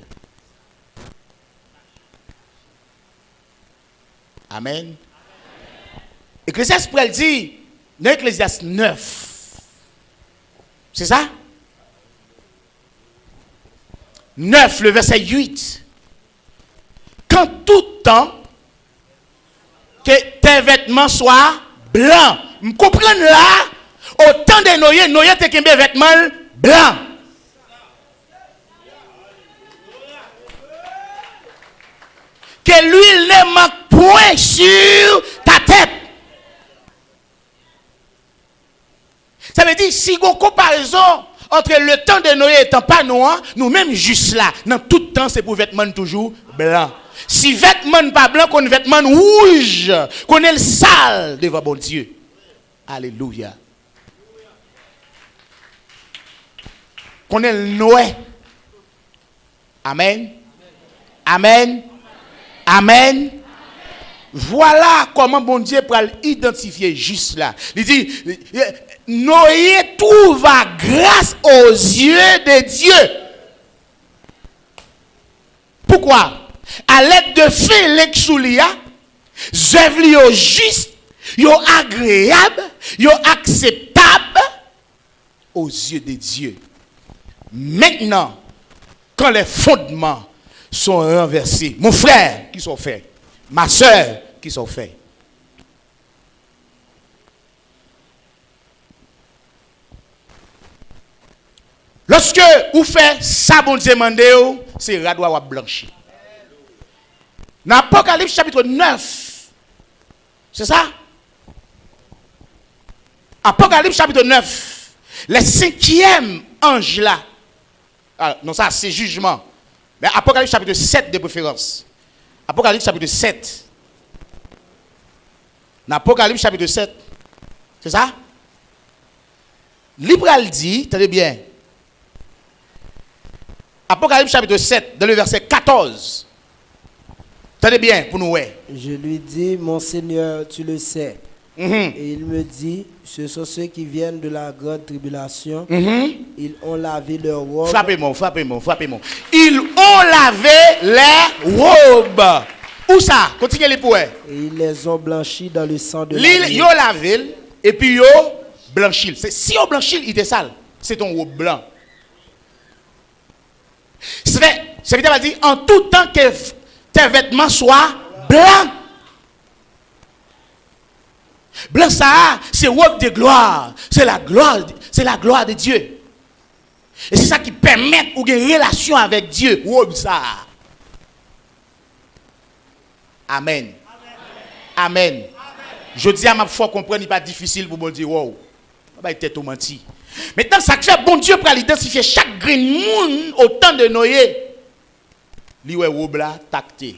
Amen. Ecclésiaste pourrait dire dans Ecclésiaste 9. C'est ça? 9, le verset 8. Quand tout temps que tes vêtements soient blancs. Vous comprenez là? Autant de Noé te kembe vêtements blancs. Que l'huile ne manque point sur ta tête. Ça veut dire, si on comparaison entre le temps de Noé étant pas noir, nous-mêmes juste là, dans tout temps, c'est pour vêtements toujours blancs. Si vêtements pas blancs, qu'on vêtements rouges, qu'on est le sale devant bon Dieu. Alléluia. Qu'on est le Noé. Amen. Amen. Amen. Voilà comment bon Dieu peut identifier juste là. Il dit, Noé trouva grâce aux yeux de Dieu. Pourquoi? À l'aide de faits l'exoulia, œuvres yo juste, yo agréable, yo acceptable aux yeux de Dieu. Maintenant, quand les fondements sont renversés, mon frère, qui sont faits? Ma soeur, qui sont faits? Lorsque vous faites ça, bon Dieu demande, c'est radoué ou blanchi. Dans Apocalypse chapitre 9, c'est ça? Apocalypse chapitre 9, le 5e ange là. Alors, non, ça c'est jugement. Mais Apocalypse chapitre 7 de préférence. Apocalypse chapitre 7. Dans Apocalypse chapitre 7. C'est ça? Libral dit, tenez bien. Apocalypse chapitre 7, dans le verset 14. Tenez bien pour nous. Ouais. Je lui dis, mon Seigneur, tu le sais. Et il me dit, ce sont ceux qui viennent de la grande tribulation. Ils ont lavé leurs robes. Frappez-moi. Ils ont lavé les robes. Où ça? Continuez les poètes. Et ils les ont blanchis dans le sang de l'île. l'agneau. Ils ont lavé et puis ils ont blanchi. Si ils ont blanchi, il était sale. C'est ton robe blanc. C'est bien dit, en tout temps que tes vêtements soient blancs. Blanc ça, c'est robe de gloire. C'est la gloire de Dieu. Et c'est ça qui permet ou une relation avec Dieu. Robe ça. Amen. Amen. Je dis à ma foi comprendre, il n'est pas difficile pour me dire wow. Il était tout menti. Maintenant, ça fait bon Dieu pour identifier chaque grain monde au temps de Noé. Lui ouais robe là tacté.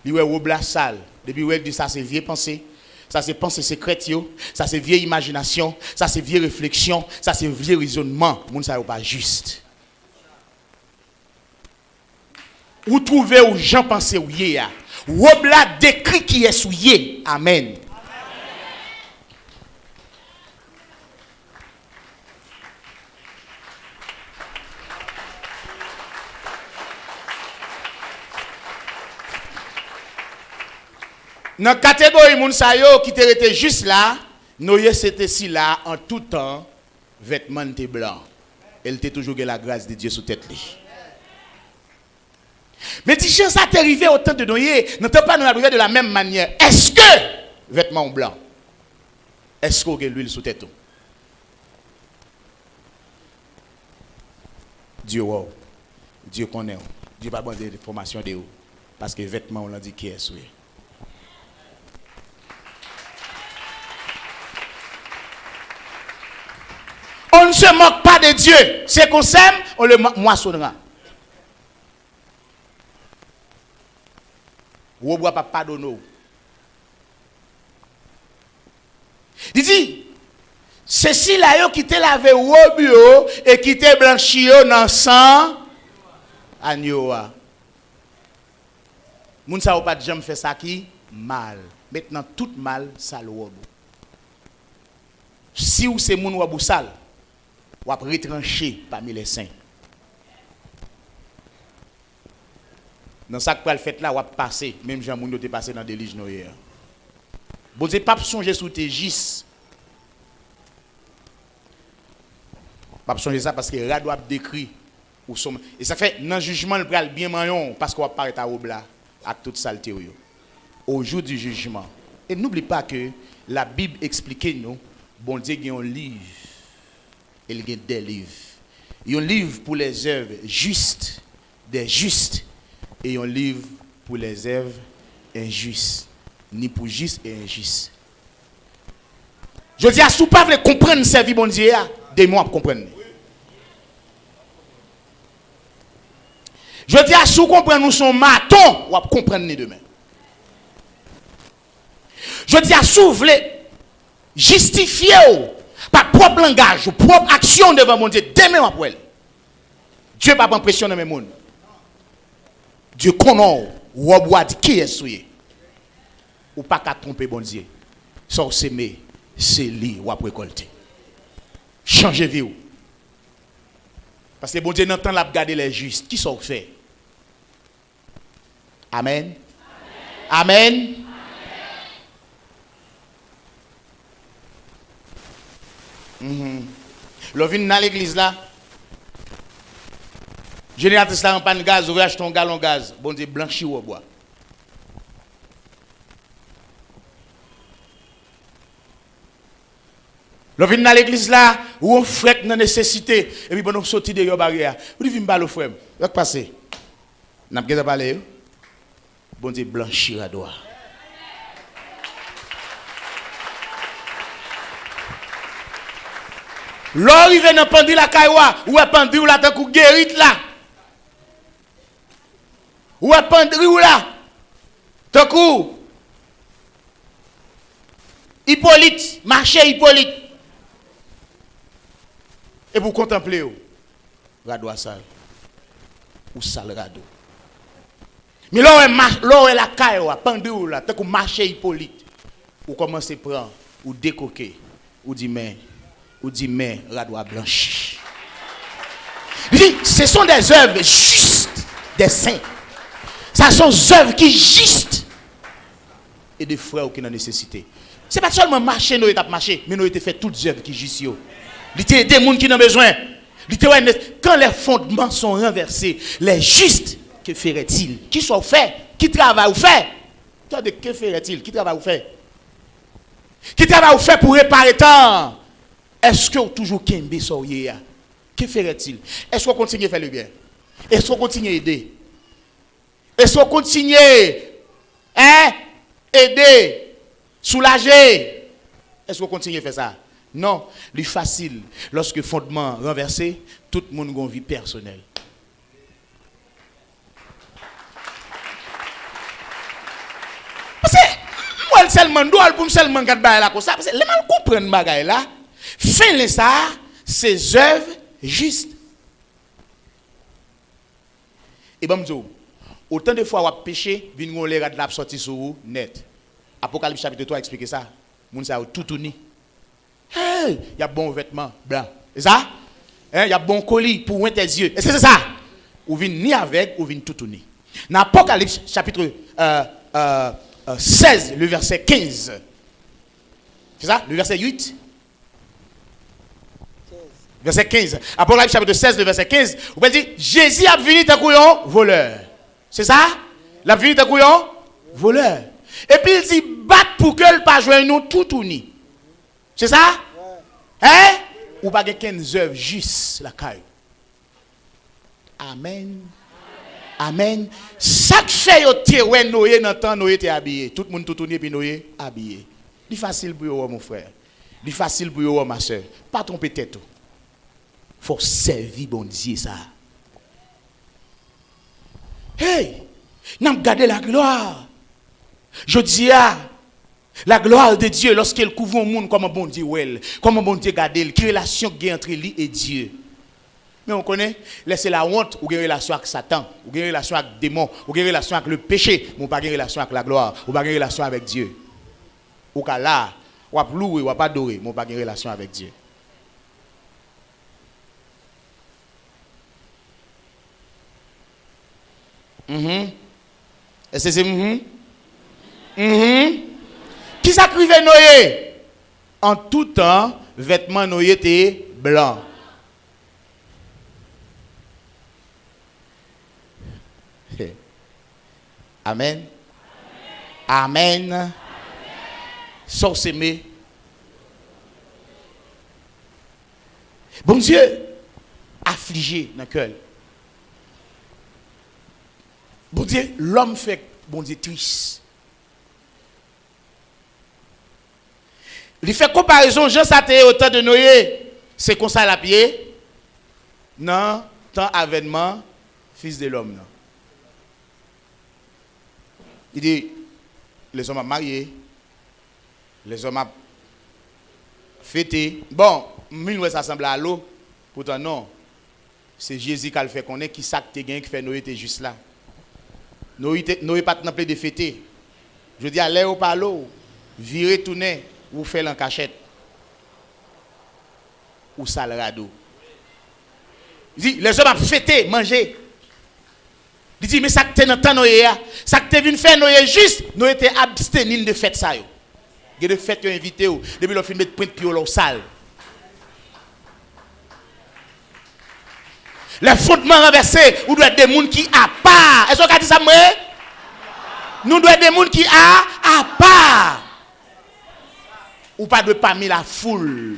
Lui ouais robe là sale. Depuis ouais dit ça c'est vieille pensée. Ça c'est pensée secrète yo, ça c'est vieille imagination, ça c'est vieille réflexion, ça c'est vieux raisonnement. Moun ça pas juste. Ou trouvez où Jean pensait ou yé a. Robe là décrit qui est souillé. Amen. Dans la catégorie moun sa yo qui était juste là, Noé c'était si là en tout temps, vêtements étaient blancs. Elle était toujours la grâce de Dieu sous tête li. Mais si ça t'est arrivé au temps de Noé, ne t'es pas arrivé de la même manière. Est-ce que vêtements blancs? Est-ce qu'on a l'huile sous tête? Dieu, wow. Dieu connaît. Dieu pas besoin de formation de vous. Parce que vêtements, on l'a dit qui est soué. On ne se moque pas de Dieu. C'est qu'on s'aime, on le moissonnera. Ou on ne pas pardonner. Il dit, ceci là qui te lavé au bureau et qui te blanchi dans sang agneau. Moun sa ou pas jamais fait ça qui mal. Maintenant tout mal ça le robe. Si ou c'est moun wabou sale, ou ap retranché parmi les saints. Dans ça que le fait là, ou ap passer, même Jean moun yo te passé dans des liges noyées. Bon Dieu pas songer sous tes gis. Pas songer ça parce que rado a décrit ou somme et ça fait dans jugement le pral bien mayon parce qu'on va paraître à robe là avec toute saleté yo. Au jour du jugement. Et n'oublie pas que la Bible explique nous bon Dieu il y a un livre. Il y a des livres. Il y a un livre pour les œuvres justes, des justes, et un livre pour les œuvres injustes. Ni pour juste et injuste. Je dis à si vous ne pouvez pas comprendre ce vie, bon Dieu, des mots à comprendre. Je dis à si vous comprenez nous son maton, vous comprendre demain. Je dis à si vous voulez justifier par propre langage, propre action devant mon Dieu, demain après. Dieu n'a pas pression dans mes mondes. Dieu connaît ou qui est souillé. Ou pas qu'à tromper bon Dieu. Sans s'aimer, c'est lui ou à récolter. Changez vie. Parce que bon Dieu n'entend la garder les justes. Qui sont fait? Amen. Amen. Amen. Le vin dans l'église là. Génératrice là en panne gaz, ou acheter un gallon gaz. Bon Dieu blanchi ou bois. Le vin dans l'église là, ou on frette dans nécessité et puis bon on sorti de yo barrière. Ou dit vinn balo frère. Qu'est-ce passer? N'a pas parler. Bon Dieu blanchir à doigt. L'arrivé dans pendu la cailloua, ou est pendu ou la tant kou guérit là. Ou est pendu ou là. Tant kou Hippolyte, marché Hippolyte. Et vous contemplez, rado à sale. Ou sale rado. Mais là, où est la caille, pendu ou là, tant que marché Hippolyte, ou commencez à prendre, ou décoquer, ou dit mais rado à blanchi. Ce sont des œuvres justes des saints. Ce sont des œuvres qui justes et des frères qui ont nécessité. Ce n'est pas seulement marcher, nous avons marché, mais nous avons fait toutes les œuvres qui justes. Il y a des gens qui ont besoin. Quand les fondements sont renversés, les justes, que ferait-il? Qui sont faits? Qui travaillent ou fait? Que ferait-il? Qui travaille ou fait? Qui travaille ou fait pour réparer tant? Est-ce que vous toujours kembe soyez? Que ferait-il? Est-ce qu'on continue à faire le bien? Est-ce qu'on continue à aider? Est-ce qu'on continue aider, soulager? Est-ce qu'on continue à faire ça? Non, c'est facile. Lorsque fondement renversé, tout le monde a une vie personnelle. Parce que moi seulement dois pour seulement garder là comme ça parce que les mal comprendre bagaille là. Fais ça, ces œuvres justes. Et bon m'dou, autant de fois on péché, vinn gon les rad la sorti sur vous net. Apocalypse chapitre 3 explique ça. Moun ça tout uni. Hey, il y a bon vêtement blanc. C'est ça? Il y a bon colis pour ouvrir tes yeux. Est-ce que c'est ça? Ou vinn ni avec ou vinn tout uni. Dans Apocalypse chapitre 16, le verset 15. C'est ça? Le verset 8? Verset 15. Apocalypse chapitre 16, le verset 15. Vous pouvez dire, Jésus a venu d'un couillon voleur. C'est ça? Il a venu d'un couillon voleur. Et puis il dit, battre pour que le pas joindre nous tout uni. C'est ça? Hein? Ou pas 15 œuvres juste la caille. Amen. Amen. Chaque fait au terrain Noé dans temps Noé était habillé. Tout le monde tout tourné puis Noé habillé. C'est facile pour vous mon frère. C'est facile pour vous ma soeur. Pas tromper tête. Faut servir bon Dieu ça. Hey, n'a regardé la gloire. Je dis la gloire de Dieu lorsqu'il couvre un monde comme un bon Dieu well, comme un bon Dieu garde, quelle relation qu'il y a entre lui et Dieu. Mais on connaît, laissez la honte ou une relation avec Satan, ou une relation avec le démon, ou une relation avec le péché, mais pas une relation avec la gloire, ou pas une relation avec Dieu. Ou qu'à là, ou à louer, ou à pas adorer, mais pas une relation avec Dieu. Est-ce que c'est Qui s'acrivait Noé? En tout temps, vêtements Noé étaient blancs. Amen. Amen. Amen. Sans s'aimer. Bon Dieu, affligé dans le cœur. Bon Dieu, l'homme fait bon Dieu triste. Il fait comparaison, Jean Saté au temps de Noé, c'est comme ça la pied. Non, tant avènement, fils de l'homme. Il dit, les hommes mariés, les hommes fêtés. Bon, nous ça semble à l'eau, pourtant non. C'est Jésus qui a fait qu'on est, qui s'acte qui fait Noé était juste là. Noé pas dans plein de fêter. Je dis, allez au palo, virez tourner, ou faire en cachette. Ou salrado. Il dit, les hommes ont fêté, manger. Il dit, mais ça que tu dans temps Noé, ça que tu viens faire Noé juste, Noé était abstenu de fête ça. Il y a des fêtes qui ont invité, depuis le film de pointe puis au salle. Les fondements renversés, ou doit être des gens qui à part. Est-ce que vous dit ça, moi? Nous doit être des gens qui à part. Ou pas de parmi la foule.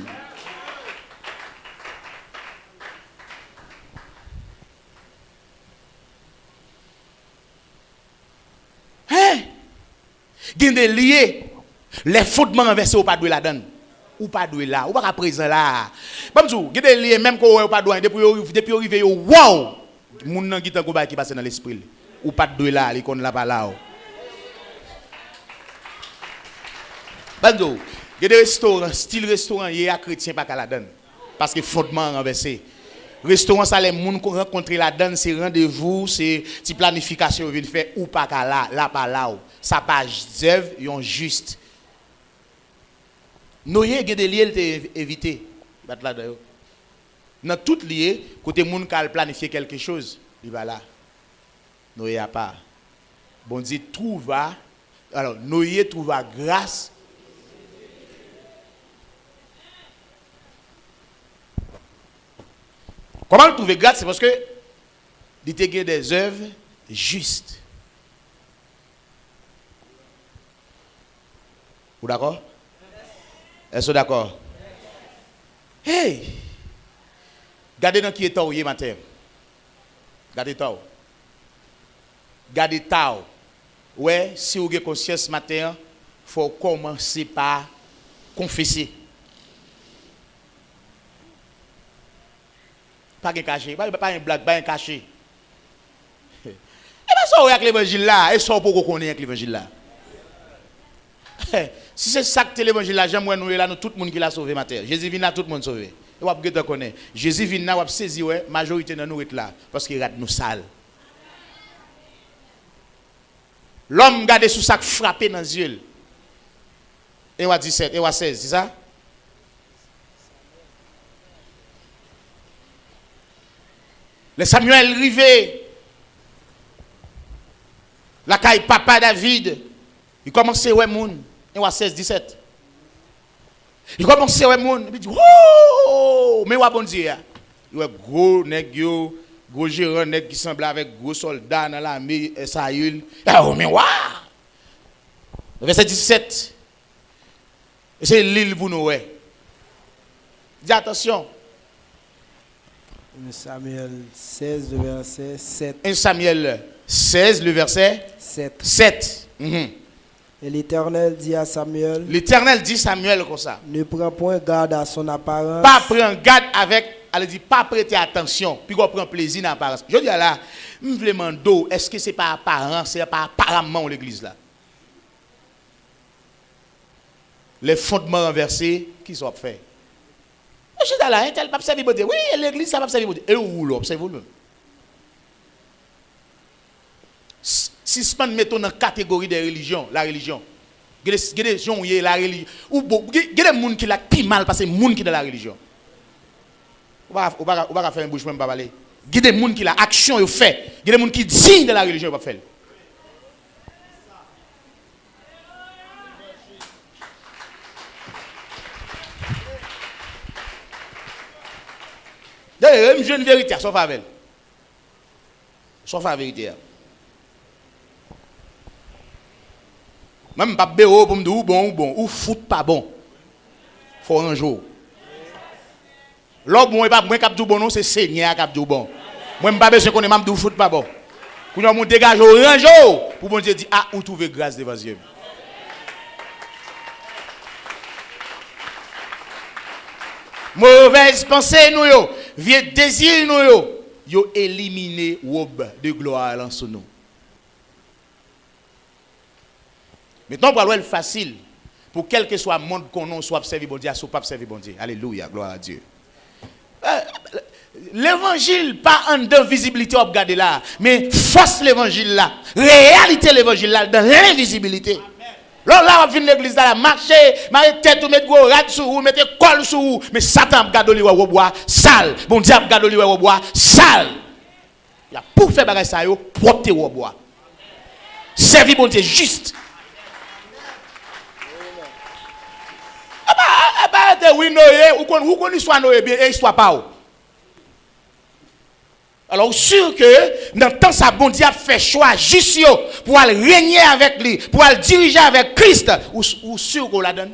Hein? Il y a des liés. Les fondements renversés, ou pas de la donne. Ou pas de là, ou pas présent là. Bon, il y a des liés, même quand ou pas de depuis arrivé, wow! Moun nan qui qui passe dans l'esprit. Ou pas de là, il connaît là pas là. Bon, il y a des restaurants, style restaurant, il y a chrétien pas qu'à la donne. Parce que fondement renversé. Restaurant, ça, les gens qui rencontrent la donne, c'est rendez-vous, c'est planification, ils faire ou pas qu'à là pas là. Ça pas d'œuvre, ils ont juste. Noé, il y a des liens qui ont évité. Dans tout lié, côté moun qui a planifié quelque chose, il va là. Noé a pas. Bon Dieu trouva. Alors, Noé trouva grâce. Comment le trouver grâce? C'est parce que il était des œuvres justes. Vous d'accord? Est-ce que d'accord? Hey! Gardez dans qui est tao, matin. Gardez tao. Gardez tao. Ouais, si vous avez conscience matin, il faut commencer par confesser. Pas un caché, pas un blague, pas un caché. Et bien ça, avec l'évangile là, et ça, pour qu'on connaisse avec l'évangile là. Si c'est ça que l'évangile là, j'aime nous là, nous tout le monde qui l'a sauvé matin. Jésus vient là, tout le monde sauvé. Et vous avez connaître. Jésus vient là, vous avez saisi, ouais, majorité de nous est là, parce qu'il rate nous sales. L'homme garde sous sac frappé dans les yeux. Et vous 17, et vous 16, c'est ça? Le Samuel rivé. La caille papa David. Il commence à ouais moun, il voit 16 17. Il commence à ouais moun, il dit oh, mais ouais bon Dieu. Il voit gros nèg yo, gros gérant nèg qui semble avec gros soldats dans l'armée Saül. Oh mais ouais. Verset 17. C'est l'île pour nous ouais. Dis attention. 1 Samuel 16, le verset 7. 1 Samuel 16, le verset 7. Et l'Éternel dit à Samuel, L'Éternel dit Samuel comme ça. ne prends point garde à son apparence. Pas prendre garde avec, elle dit pas prêter attention, puis qu'on prend plaisir dans l'apparence. Je dis là, je me demande, est-ce que c'est pas apparence, c'est pas apparemment l'église là? Les fondements renversés, qui sont faits? Je suis là, un tel pape servir bon Dieu. Oui, l'église, ça va servir bon Dieu. Et où l'observez vous? Si je mettons dans la catégorie des religions, la religion, il y a des gens qui la religion, ou il y a des gens qui la plus mal parce que les gens qui dans la religion. On va faire un bouche même pas parler. Il y a des gens qui la action fait, il y a des gens qui disent de la religion pas faire. D'ailleurs, je une vérité, sauf avec. Sauf la vérité. Même pas béo pour me dire ou bon, ou foot pas bon. Faut un jour. L'homme bon et pas moi cap du bon non, c'est Seigneur cap du bon. Moi pas besoin qu'on ait même du foot pas bon. Pour nous dégager un jour pour bon Dieu dire ah ou trouver grâce devant Dieu. Mauvaise pensée nous yo, vieux désir nous yo éliminé robe de gloire en nous. Maintenant, pour aller facile, pour quel que soit le monde qu'on soit observé bon Dieu, soit pas observé bon Dieu. Alléluia, gloire à Dieu. L'évangile, pas en d'invisibilité, on regarde là, mais force l'évangile là, réalité l'évangile là, dans l'invisibilité. Là, on vient l'église là, marcher, mettre tête ou mettre gros rad sur vous, mettre col sur vous, mais Satan regarde lui au bois, sale. Bon Dieu regarde lui au bois, sale. Il y a pour faire bagage ça yo, propre au bois. Servir bon Dieu juste. Oui, Noé, ou qu'on soit Noé bien, et soit pas. Alors, sûr que, dans le temps, ça, bon Dieu a fait choix juste pour aller régner avec lui, pour aller diriger avec Christ, ou sûr qu'on la donne?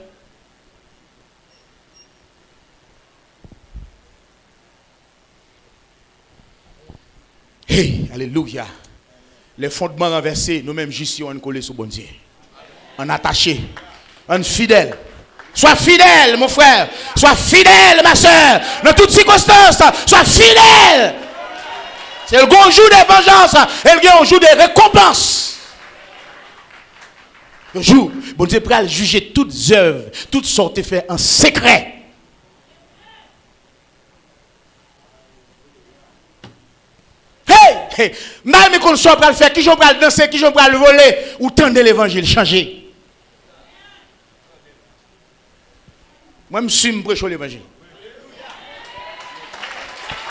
Hey, alléluia. Les fondements renversés, nous-mêmes, juste on collé sur bon Dieu. On attaché, on fidèle. Sois fidèle, mon frère. Sois fidèle, ma soeur. Dans toutes circonstances, sois fidèle. C'est le grand jour de vengeance et le grand jour de récompense. Le jour, bon Dieu prêt à juger toutes œuvres, toutes sortes de faits en secret. Hey, même qu'on soit prêt à le faire, qui j'en prêt à le danser, qui j'en prêt à le voler, ou tendre l'évangile, changer. Moi, je suis prêché l'évangile.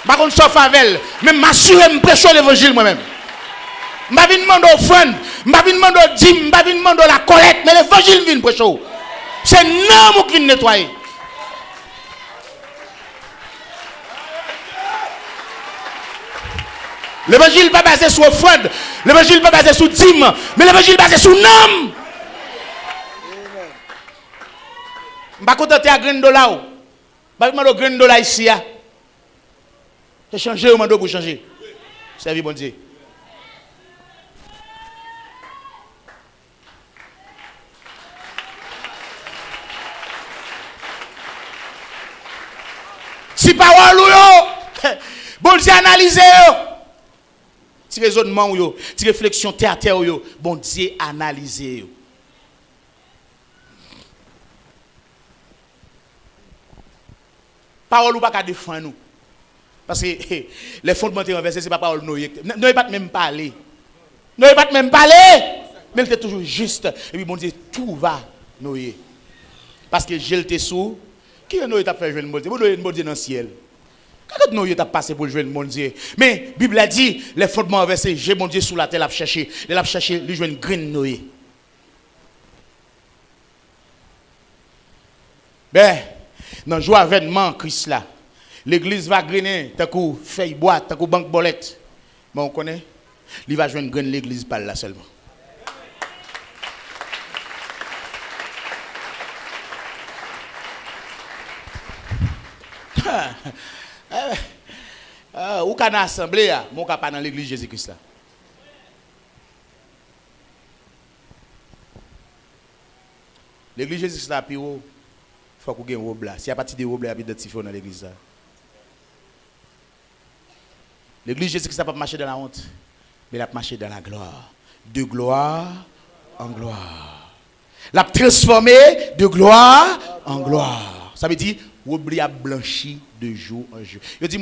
Par contre, sauf avec, mais m'assurer de prêcher l'évangile moi-même. Je ne vais pas demander offrande, je ne vais pas demander dîme, je ne vais pas demander la collecte, mais l'évangile vient prêcher. C'est non qui vient nettoyer. L'évangile n'est pas basé sur offrande, l'évangile n'est pas basé sur dîme, mais l'évangile est basé sur nom. Je ne vais pas contenter à $1. Je ne vais pas demander $1 ici. C'est changer au mando pour changer. Servi bon Dieu. Si parole ou bon Dieu analyser yo. Si raisonnement ou yo, si réflexion terre à terre yo, bon Dieu analyser yo. Parole ou pas qu'à défendre nous. Parce que les fondements renversés, ce n'est pas parole Noé. Noé pas même parler. Noé pas même parler. Mais il était toujours juste. Et puis bon Dieu, tout va Noé. Parce que je l'étais sous. Qui est Noé t'a fait jouer le bon Dieu? Bon Dieu dans le ciel. Quand Noé t'a passé pour jouer le bon Dieu. Mais la Bible a dit, les fondements renversés, j'ai mon Dieu sous la terre, l'a cherché. Il a cherché, lui jouer une graine Noé. Ben, dans le jour avènement Christ là, l'église va grainer, tant qu'on feuille boîte, tant qu'on banque bolette. Mais on connaît, il va joindre graine l'église par là seulement. Ou qu'on a assemblée, mon pas dans l'église Jésus-Christ là. L'église Jésus-Christ là, puis il faut qu'on ait un robe là. S'il y a pas de robe là, il y a identifié dans l'église là. L'église Jésus-Christ n'a pas marché dans la honte, mais il a marché dans la gloire. De gloire en gloire. L'a transformé de gloire en gloire. Ça veut dire, robe a blanchi de jour en jour. Je dis,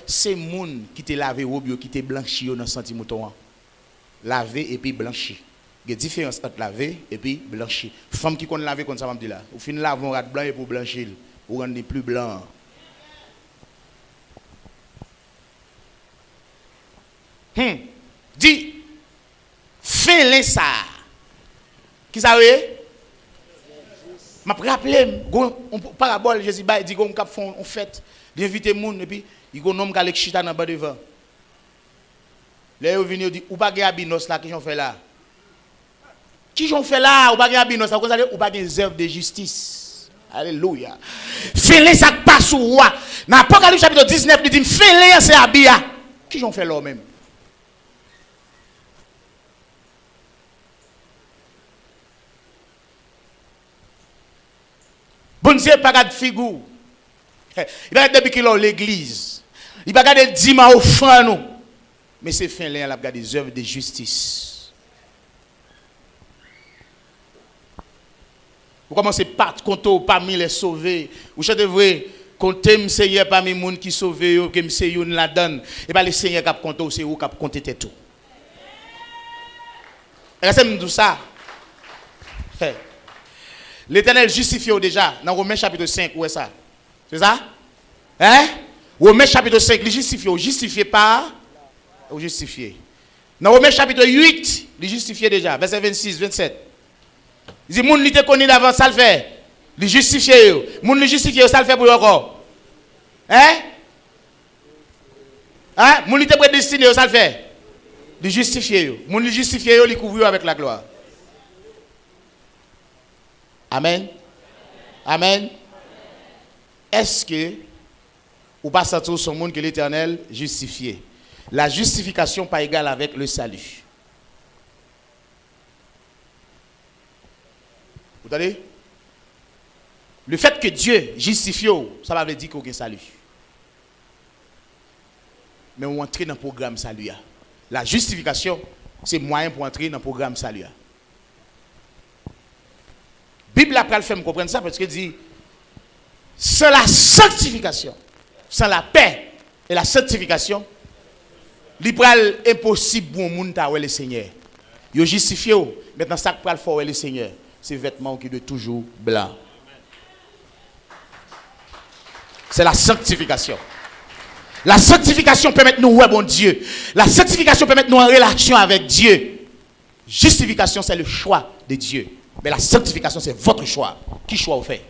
c'est moun qui te lavé robe, qui te blanchi dans senti-mouton. Lavé et puis blanchi. Il y a une différence entre laver et puis blanchir. Femme qui connaît laver comme ça, va me dire là. Au fin lave un rat blanc et pour blanchir, pour rendre plus blanc. Dis, fais-le ça. Qui ça veut? Je me rappelle, un parabole, Jésus dit qu'on a fait une fête, d'inviter les gens, et puis il y a un homme qui a chita dans le bas devant. Là, il vient et dit, ou pas de abinos là, qui j'en fais là? Qui j'en fais là? Ou pas de abinos là, ou pas des œuvres de justice. Alléluia. Fais-le ça qui passe au roi. Dans l'Apocalypse chapitre 19, il dit, fais-le c'est abia. Qui j'en fais là même? Bon Dieu, pas de figure. Il va depuis qu'il a l'église. Il va garder 10 mois au fond nous. Mais c'est fin là, il a gardé des œuvres de justice. Vous commencez par compter parmi les sauvés. Vous devez compter le Seigneur parmi les gens qui sauvent, que le Seigneur la donne. Et pas le Seigneur qui a compté, c'est vous qui a compté tout. Regardez tout ça. L'Éternel justifie déjà dans Romains chapitre 5, où est ça? C'est ça? Hein? Romains chapitre 5, il justifie. Justifié par ou justifié. Dans Romains chapitre 8, il justifie déjà, verset 26, 27. Il dit, moun li te connaît d'avant, ça le fait. Il justifie. Moun li justifie, ça le fait pour encore. Hein? Hein? Moun li te prédestiné, ça le fait. Il justifie. Moun li justifie, il couvre avec la gloire. Amen. Amen. Est-ce que ou pas sentir son monde que l'Éternel justifié? La justification pas égale avec le salut. Vous entendez? Le fait que Dieu justifie, ça veut dire qu'il y a un salut. Mais on entre dans le programme salut. La justification, c'est moyen pour entrer dans le programme salut. La Bible après le fait me comprendre ça parce que dit sans la sanctification, sans la paix et la sanctification, il est impossible pour le monde d'avoir le Seigneur. Il justifie maintenant ça pour le faire le Seigneur, c'est vêtements qui doivent toujours blanc. C'est la sanctification. La sanctification permet de nous voir bon Dieu. La sanctification permet de nous en relation avec Dieu. Justification c'est le choix de Dieu. Mais la sanctification, c'est votre choix. Qui choix vous fait?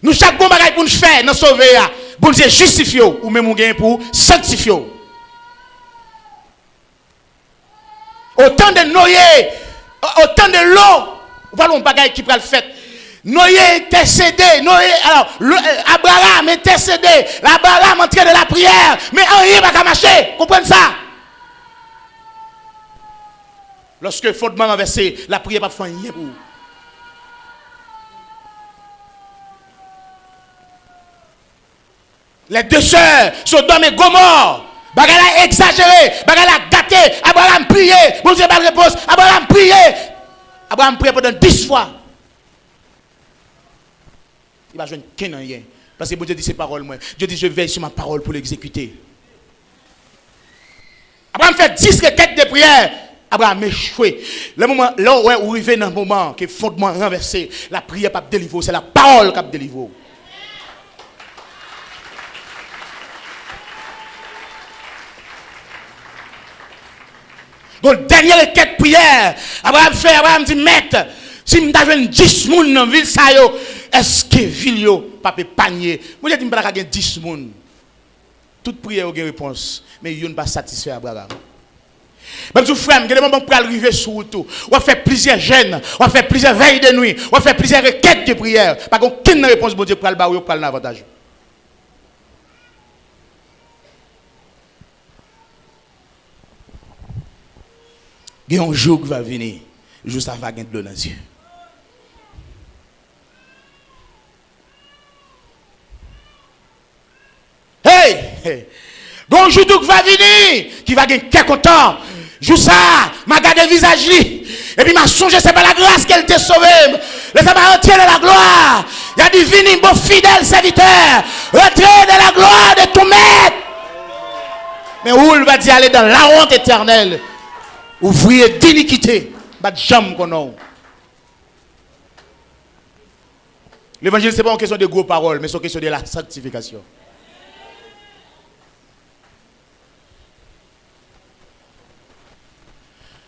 Nous, chaque bon bagage pour nous faire, nous sauver, bon Dieu justifié, ou même nous gagnons pour sanctifier. Autant de noyer, autant de l'eau, voilà un bagage qui prend le fait. Noyer intercédé, Noyer, alors, Abraham intercédé, Abraham entré de la prière, mais rien va marcher, comprenez ça? Lorsque le fondement renversé, la prière pas faire rien pour vous. Les deux sœurs, Sodome et Gomorrhe, bagala exagéré, bagala gâté, Abraham prié, bon Dieu pas de réponse, Abraham prié. Abraham prié pendant 10 fois. Il va jouer qu'un rien. Parce que bon Dieu dit ses paroles, moi. Dieu dit je veille sur ma parole pour l'exécuter. Abraham fait 10 requêtes de prière. Abraham échoué. Le moment là où vous arrivez dans le moment que le fondement renversé, la prière pas délivrer, c'est la parole qui délivre. Donc, dernière requête prière. Abraham dit, maître, si je suis 10 personnes dans la ville, est-ce que la ville n'est pas panier? Moi, je dis que je suis 10 personnes. Toute prière a une réponse. Mais il n'est pas satisfait Abraham. Même si frère, il y a des moments pour arriver sur tout. On fait plusieurs jeûnes, on fait plusieurs veilles de nuit, on fait plusieurs requêtes de prière. Par contre, aucune réponse pour Dieu pour le bas ou pour l'avantage. Il y a un jour qui va venir, juste avant qu'il y ait de l'eau dans les yeux. Hey! Bon jour qui va venir, qui va gagner quelque temps. Juste ça, m'a gardé le visage li. Et puis m'a songé, c'est pas la grâce qu'elle t'a sauvé. Les hommes entiers de la gloire. Il a dit, venez, bon fidèle serviteur. Rentrez de la gloire de ton maître. Mais où il va dire aller dans la honte éternelle. Ouvrier d'iniquité. Pas de jambe qu'on a. L'évangile, ce n'est pas une question de gros paroles, mais c'est une question de la sanctification.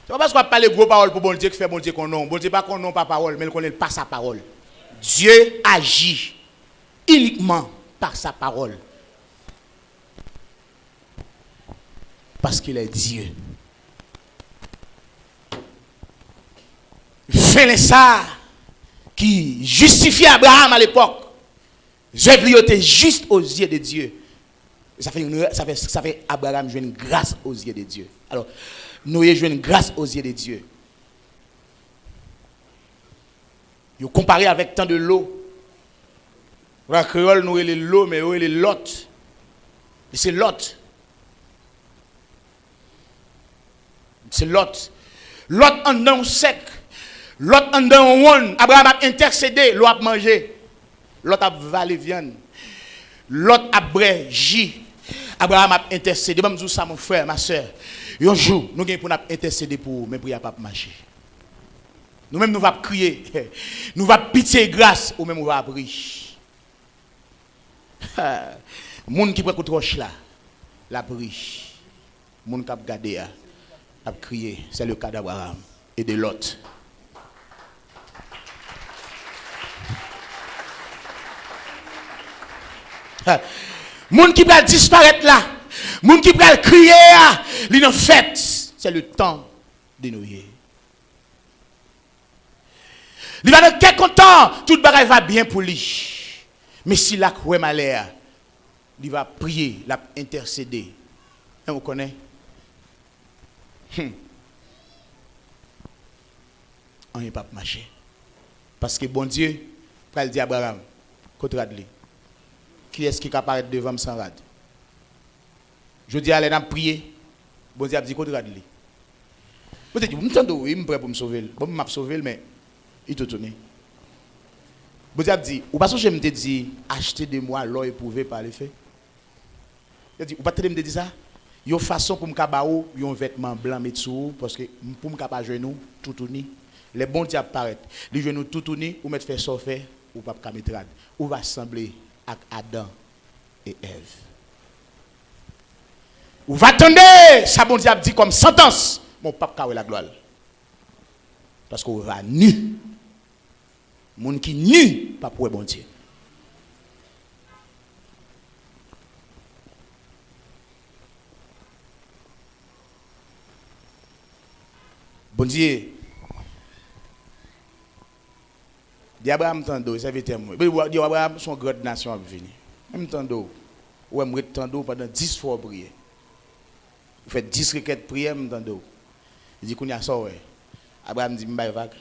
C'est pas parce qu'on parle de gros paroles pour bon Dieu que fait bon Dieu qu'on non. Bon Dieu pas qu'on non pas parole, mais qu'on n'est pas sa parole. Dieu agit uniquement par sa parole. Parce qu'il est Dieu. C'est ça qui justifie Abraham à l'époque. Zèvli était juste aux yeux de Dieu. Ça fait Abraham jouer une grâce aux yeux de Dieu. Alors, Noé joue une grâce aux yeux de Dieu. Vous comparez avec tant de l'eau. La créole, nous, il est l'eau, mais il est l'autre. Et c'est l'autre. C'est l'autre. L'autre en dedans sec. L'autre en dedans ronde. Abraham a intercédé, l'eau a mangé. L'autre a valé viande. L'autre a bré, Abraham a intercédé. Je dis ça, mon frère, ma soeur. Un jour, nous avons pour intercéder pour vous, mais pour ne pas marcher. Nous-mêmes, nous allons crier. Nous allons pitié grâce, ou même nous allons prier. Les gens qui prennent roche là, la prie. Les gens qui ont gardé, a crié. C'est le cas d'Abraham et de l'autre. Les gens qui peuvent disparaître là, les gens qui peuvent crier, ils ont fait. C'est le temps de Noé. Il va dans quelques temps, tout le bagage va bien pour lui. Mais si la croix malheur, il va prier, il va intercéder. Et vous connaissez? On n'est pas marché. Parce que bon Dieu, il dit à Abraham, contre lui. Qui est-ce qui apparaît devant moi sans rad? Je dis à l'aide à prier. Bon Dieu a dit contre lui. Vous dites, vous m'entendez, il me prêt pour me sauver. Bon, m'a sauvé, mais il te tourne. Bon Dieu a dit, ou pas que je me dis, achetez de moi l'or éprouvé par les faits. Il a dit, ou pas me dire ça? Il y a une façon pour me cabaou, il y a un vêtement blanc mettre sur parce que pour me cabaou genou tout tourner. Les bons dieux apparaissent. Les genoux tout tourner ou mettre faire sortir ou pas mettre rad. Ou va assembler avec Adam et Ève. Ou va attendre, ça bon Dieu a dit comme sentence, mon pape la gloire. Parce qu'on va nu. Moun qui nu, pas pour bon Dieu. Bon Dieu. Dis Abraham tando, ça veut dire moi. Dis Abraham son grande nation à venir. Même tando. Ou me tando pendant 10 fois prier. Vous faites 10 requêtes prière même tando. Il dit qu'on y a ça ouais. Abraham dit m'bay vague.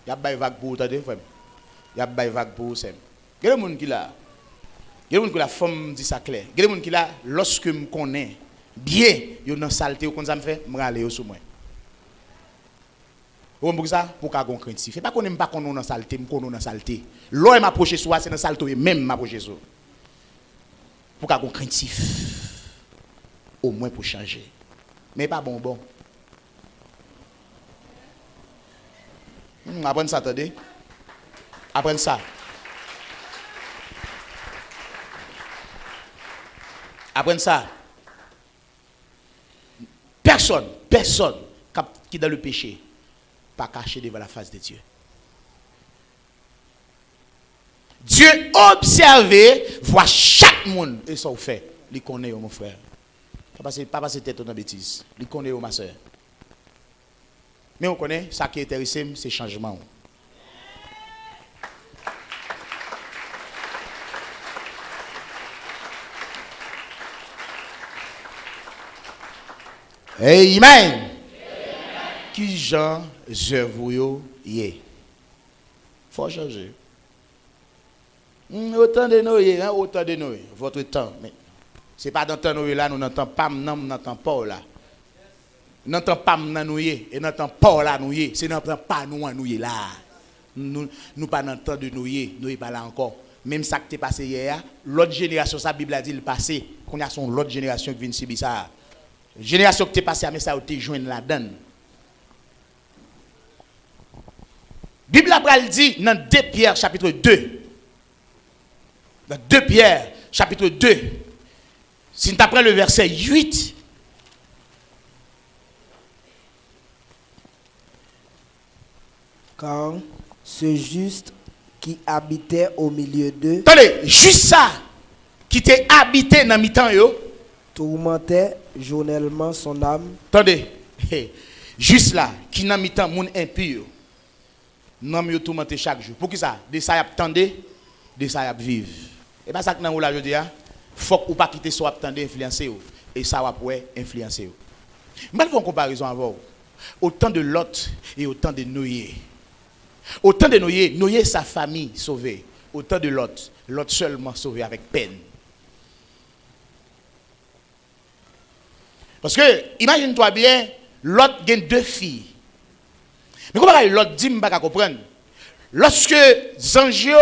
Y a bay vague pour tande frère. Y a bay vague pour sem. Quel monde qui là? Quel monde que la femme dit ça clair. Quel monde qui là lorsque me connaît bien, yo dans saleté ou comme ça me fait, me râler sur moi. Vous comprenez ça pour qu'a gon craintif. Et pas qu'on aime pas qu'on dans saleté, me qu'on dans saleté. L'homme m'approcher soi, c'est dans saleté même m'approcher soi. Pour qu'a gon craintif. Au moins pour changer. Mais pas bonbon. Apprenez ça, attendez. Apprenez ça. Apprenez ça. personne qui est dans le péché, pas caché devant la face de Dieu. Dieu observe, voit chaque monde et ça fait. Il connaît, mon frère. Pas passer tête dans bêtise. Il connaît, ma soeur. Mais on connaît, ça qui est intéressant, c'est changement. Amen. Qui Jean œuvre y faut changer. Autant de nous, autant de nous, votre temps. Mais c'est pas dans le temps nous là, nous n'entendons pas, nous n'entendons pas là. Nous n'entendons pas nous et n'entendons pas là nous. C'est n'entendons pas nous là. Nous pas dans le temps de nous pas là encore. Même ça qui est passé hier, l'autre génération, sa Bible a dit le passé, qu'on a son l'autre génération qui vient subir ça. Génération qui est passée, mais ça a été joint la donne. Bible a dit dans 2 Pierre chapitre 2. Dans 2 Pierre chapitre 2. Si tu apprends le verset 8. Car ce juste qui habitait au milieu d'eux. Attendez, juste ça qui t'est habité dans mi-temps yo. Tourmentait journellement son âme. Attendez, juste là, qui n'a mi-temps moun impur. Non, mais tourmenté chaque jour. Pour qui ça? De ça y attendez, de ça y vivre. Et bien ça que nous là je dis, faut ou pas quitter soit attendre influencer et ça va pouvoir influencer. Mais il faut une comparaison avant. Autant de Lot et autant de Noé. Autant de Noé sa famille sauvée. Autant de Lot seulement sauvé avec peine. Parce que, imagine-toi bien, Lot gagne 2 filles. Mais comment Lot dit, je ne peux pas comprendre. Lorsque Zangio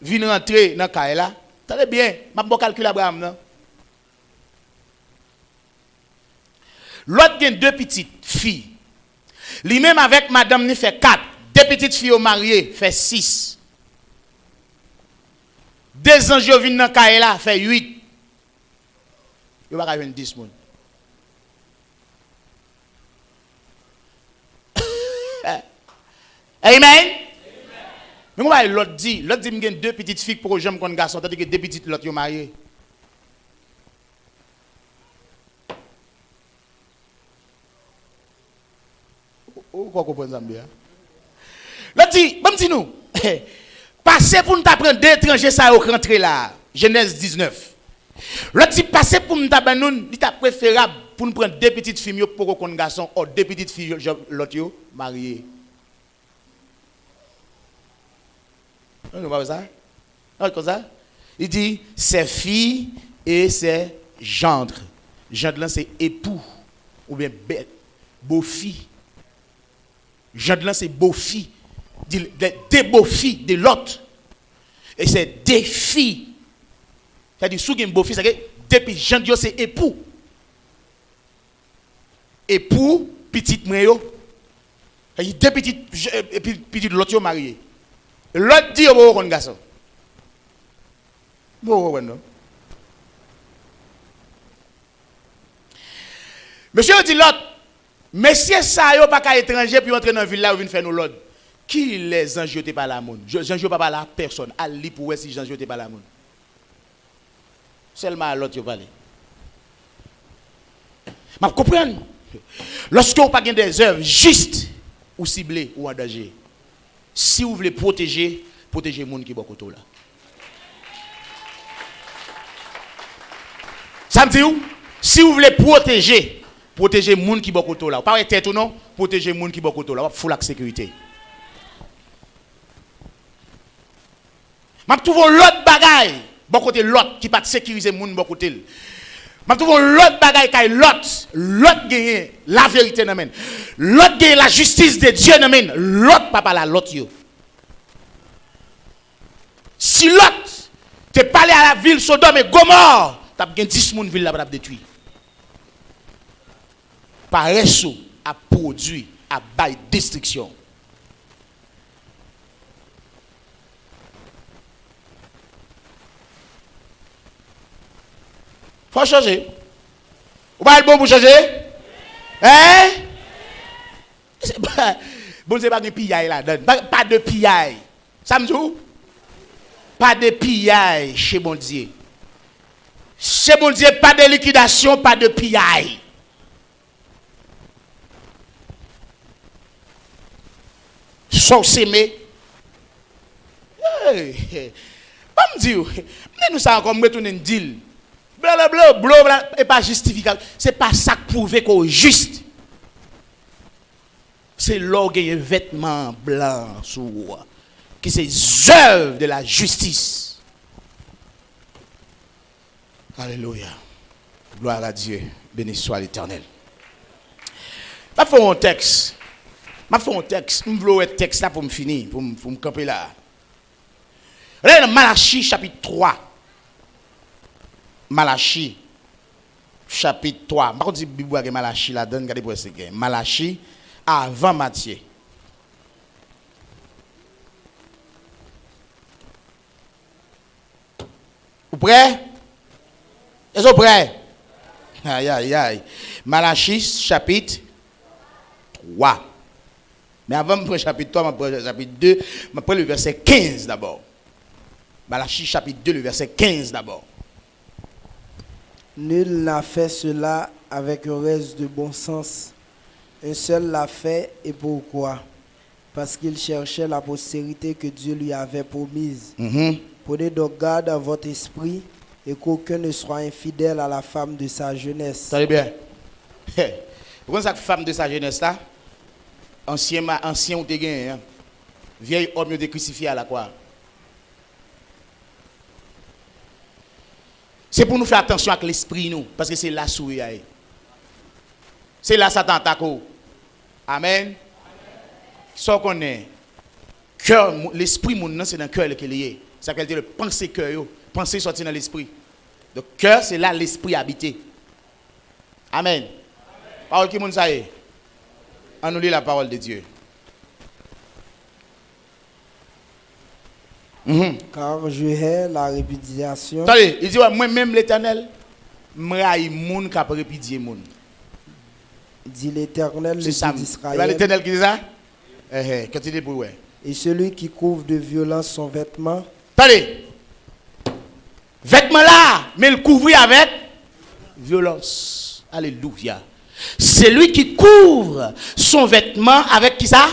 vient rentrer dans Kaela, attendez bien, je vais calculer Abraham. Lot gagne 2 petites filles. Lui-même avec madame, il fait 4. 2 petites filles au marié, fait 6. 2 Zangio viennent dans Kaela, fait 8. Il va y avoir 10 personnes. Amen. Mais comment l'autre dit qu'il y a 2 petites filles pour que j'aime qu'on garçon, tandis que 2 petites l'autre sont mariées. Vous comprenez ça bien? L'autre dit, bon dis nous, passez pour nous apprendre d'étrangers ça au rentrer là. Genèse 19. L'autre dit, passez pour nous apprendre, il est préférable pour nous prendre 2 petites filles pour qu'on garçon, ou 2 petites filles l'autre mariées. On va ça? Comme ça? Il dit ses filles et ses gendres. Gendre là c'est époux ou bien beau-fille. Gendre là c'est beau-fille. Des beaux-filles de l'autre. Et c'est des filles. C'est-à-dire sous une beau-fille, c'est que depuis gendre c'est époux. Époux petite moyo. Il deux petites l'autre marié. L'autre dit au bon garçon. Bon, non. Monsieur dit l'autre, monsieur ça yo pas qu'à étranger puis entrer dans la ville là ou vinn faire nous l'autre. Qui les anges t'es pas la monde? Jean-Jo pas la personne. Ali pour si Jean-Jo t'es pas la monde. Seulement l'autre yo parler. M'a comprendre. Lorsque vous pas des œuvres justes ou ciblées ou en danger. Si vous voulez protéger les gens qui sont là. Ça me dit où? Si vous voulez protéger les gens qui sont là. Pas tête ou non, protéger les gens qui sont là. Faut la sécurité. Je trouve l'autre bagaille, côté l'autre qui pas sécuriser les gens côté. Je trouve l'autre bagaille qui l'autre gagne la vérité dans men. L'autre gagne la justice de Dieu dans men. L'autre pas la l'autre yo. Si l'autre te parlé à la ville Sodome et Gomorrhe, tu as 10 personnes ville là pour détruire. Paresse a produit à bail destruction. Faut changer. Ou pas le bon pour changer? Hein? Bon Dieu pas de pillaille là-dedans. Pas de pillaille. Ça me dit? Pas de pillaille chez bon Dieu. Chez bon Dieu, pas de liquidation, pas de pillaille. Sauf s'aimer. Pas me dire, nous ça encore me retourner une deal. Blablabla, et pas justification. C'est pas ça qui prouve qu'on est juste. C'est l'orgueil vêtement blanc sur qui c'est œuvre de la justice. Alléluia. Gloire à Dieu. Béni soit l'Éternel. Je vais faire un texte. Je vais faire un texte là pour me finir, pour me camper là. Regardez Malachie chapitre 3. Malachie chapitre 3. Par contre, si Bible a Malachie là, donne regardez pour ce que Malachie avant Matthieu. Vous prêts? Est-ce que vous prêts? Aïe aïe aïe. Malachie chapitre 3. Mais avant de prendre chapitre 3, je prends le chapitre 2, je prends le verset 15 d'abord. Malachie chapitre 2, le verset 15 d'abord. Nul n'a fait cela avec un reste de bon sens. Un seul l'a fait, et pourquoi? Parce qu'il cherchait la postérité que Dieu lui avait promise. Prenez donc garde à votre esprit et qu'aucun ne soit infidèle à la femme de sa jeunesse. Très bien. Vous voyez cette femme de sa jeunesse là? Ancien ou te gagné, hein? Vieil homme de crucifié à la croix. C'est pour nous faire attention avec l'esprit nous, parce que c'est là où il y a. C'est là Satan attaque. Amen. Ça qu'on est. Cœur, l'esprit mon c'est dans le cœur qu'il est. Ça qu'elle dit le penser cœur, penser sortir dans l'esprit. Donc cœur c'est là l'esprit habité. Amen. Parole qui moun ça est. On nous lit la parole de Dieu. Car je hais la répudiation. Attendez, il dit ouais, moi-même l'Éternel, m'raille moun qui a répudié moun. Dit l'Éternel, le C'est Dieu ça. d'Israël. L'Éternel qui dit ça? Continue pour ouais. Et celui qui couvre de violence son vêtement. Attendez. Vêtement là, mais le couvrir avec violence. Alléluia. C'est lui qui couvre son vêtement avec qui ça?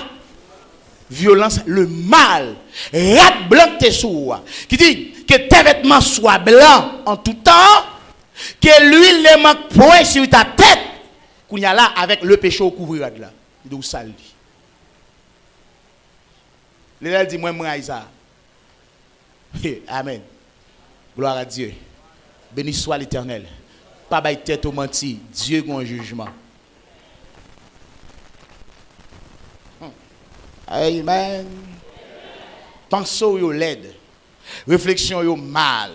Violence, le mal. Rat blanc tes sourds. Qui dit que tes vêtements soient blancs en tout temps, que l'huile ne manque point sur ta tête. Qu'on y a là avec le péché au couvrir là. D'où ça dit. L'Éternel dit moi ça. Amen. Gloire à Dieu. Béni soit l'Éternel. Pas bailler tête au menti. Dieu a un jugement. Amen. Pensez au laid. Réflexion au mal.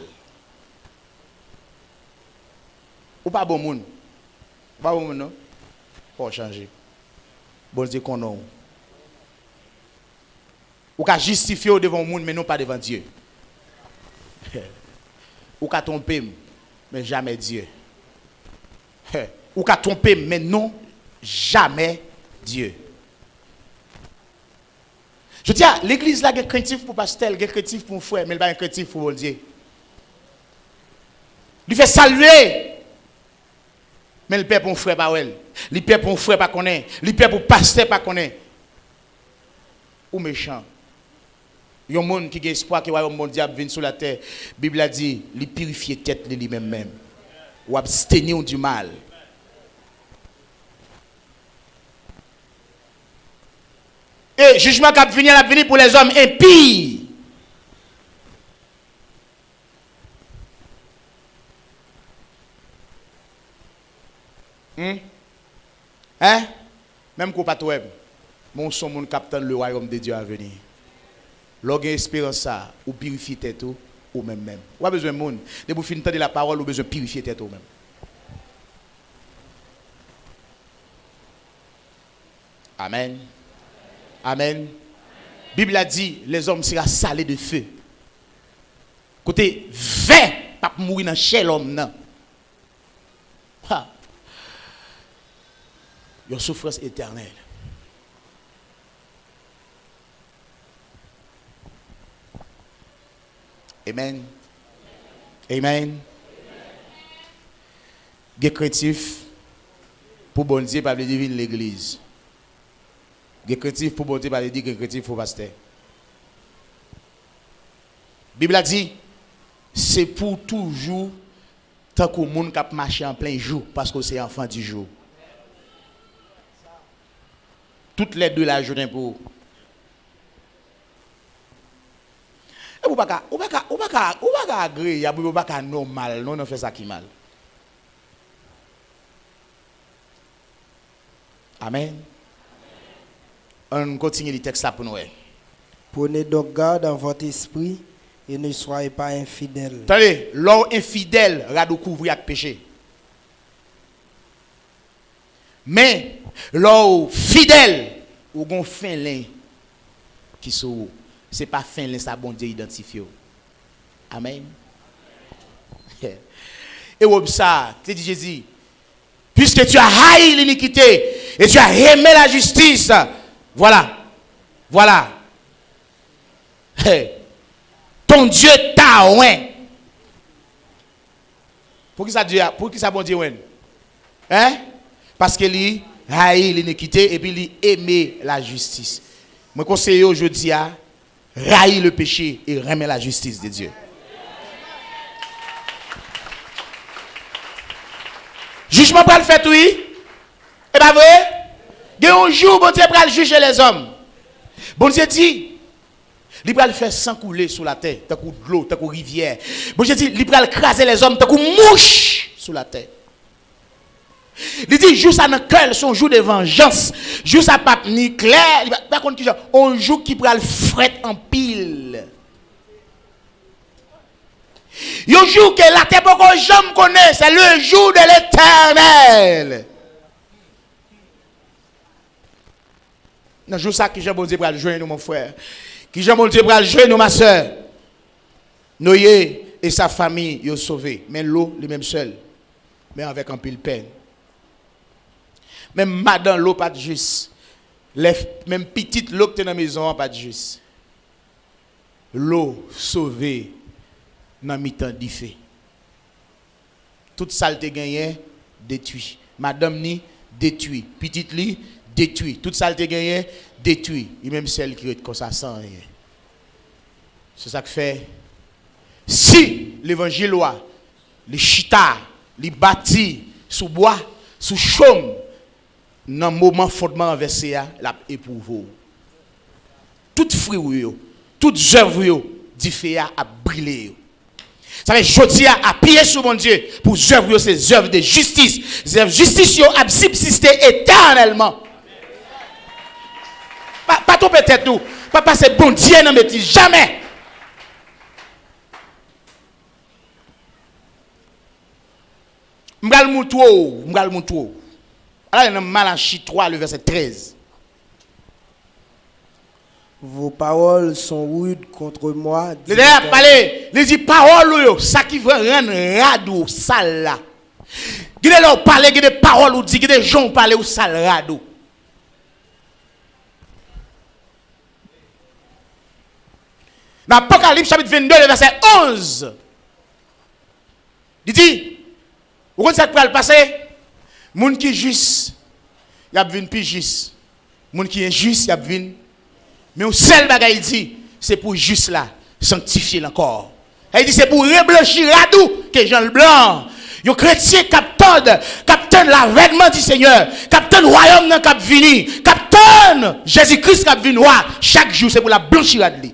Ou pas bon monde. Pas bon monde non. Pour changer. Bon Dieu qu'on a. Ou qu'à justifier devant le monde mais non pas devant Dieu. Ou qu'à tromper mais jamais Dieu. Ou qu'à tromper mais non jamais Dieu. Je dis, l'église là est craintif pour pasteur, est craintif pour frère, mais il n'est pas craintif pour Dieu. Il fait saluer. Mais le père pour frère pas elle. Le père pour frère pas connaît. Le père pour pasteur pas connaît. Ou méchant. Il y a un monde qui a espoir que le royaume mondial vienne sur la terre. La Bible a dit, il purifie tête lui-même. Ou abstenir du mal. Et jugement qui va venir pour les hommes impies. Hein? Même qu'on pas tout web. Mon son mon capitaine le royaume de Dieu à venir. Lorsque espérance ça, ou purifier tête ou même. Ou a besoin de monde. De vous finir de la parole ou besoin de purifier tête ou même. Amen. Amen. Bible a dit, les hommes seront salés de feu. Côté vert, pas mourir dans chez l'homme non. une souffrance éternelle. Amen. Amen. Des créatifs pour bon Dieu, pas divine l'église. Des créatifs pour bon Dieu, pas dire que créatif pour pasteur. Bible a dit, c'est pour toujours, tant que le monde qui marche en plein jour, parce que c'est enfant du jour. Toutes les deux la journée pour. Et vous pas agréer, vous pas normal, non, on fait ça qui mal. Amen. On continue le texte là pour nous. Prenez donc garde dans votre esprit et ne soyez pas infidèles. Attendez, l'homme infidèle va nous couvrir avec péché. Mais l'homme fidèle, ou gon fin lin qui sont, c'est pas fin lin ça bon Dieu identifié. Amen. Et où ça, tu dis Jésus, puisque tu as haï l'iniquité et tu as aimé la justice, voilà. Ton Dieu t'a oint. Pour qui ça bon Dieu oint? Hein? Parce que lui haï l'iniquité et puis lui aimé la justice. Moi conseille aujourd'hui à haïr le péché et aimer la justice de Dieu. Jugement pas le fait oui? Et pas vrai? Il y a un jour bon Dieu va juger les hommes. Bon Dieu dit il va le faire sans couler sous la terre, tant que de l'eau, tant que rivière. Bon Dieu dit il va craser les hommes tant que mouche sous la terre. Il dit jour ça dans cœur son jour de vengeance. Jour ça pas ni clair, par contre un jour qui va le fret en pile. Un jour que la terre beaucoup jamais connaît, c'est le jour de l'Éternel. Dans jour ça qui Jean bon Dieu va le joindre mon frère. Qui Jean bon Dieu va le joindre ma soeur. Noé et sa famille ils ont sauvé, mais l'eau les même seul. Mais avec un pile peine. Même madame l'eau pas de juste. Même petite l'eau qui est dans la maison pas de juste. L'eau sauvée dans mi-temps d'ifé. Toute saleté gagnée détruit. Madame ni détruit. Petite li détruit. Toute saleté gagnée détruit. Et même celle qui est comme ça sans rien. C'est ça que fait. Si l'évangile les chita, les bâti sous bois, sous chaume, dans le moment fondement versé, la éprouve. Toute fruit, toute œuvre, dit a brûlé. Ça veut dire jodi a appuyer sur mon Dieu pour œuvre ces œuvres de justice. Ces œuvres de justice a subsisté éternellement. Pas tout peut-être tout. Pas passer bon Dieu non mais jamais. M'gal moutou. Alors dans Malachie 3 le verset 13. Vos paroles sont rudes contre moi. Il dit parole ça qui veut rendre radou sale là. Il leur parler des paroles ou dit des gens parler ou sale radou. Dans Apocalypse chapitre 22 le verset 11. Il dit vous comprenez ça qui va le passer? Moun qui juste y a vinn plus juste. Moun qui est juste y a vinn. Mais au seul bagay il dit c'est pour juste là sanctifier encore. Il dit c'est pour reblanchir radou que Jean le blanc. Yo chrétien captain l'avènement du Seigneur, captain royaume nan k'ap vini, captain Jésus-Christ k'ap vinn roi chaque jour c'est pour la blanchir radou.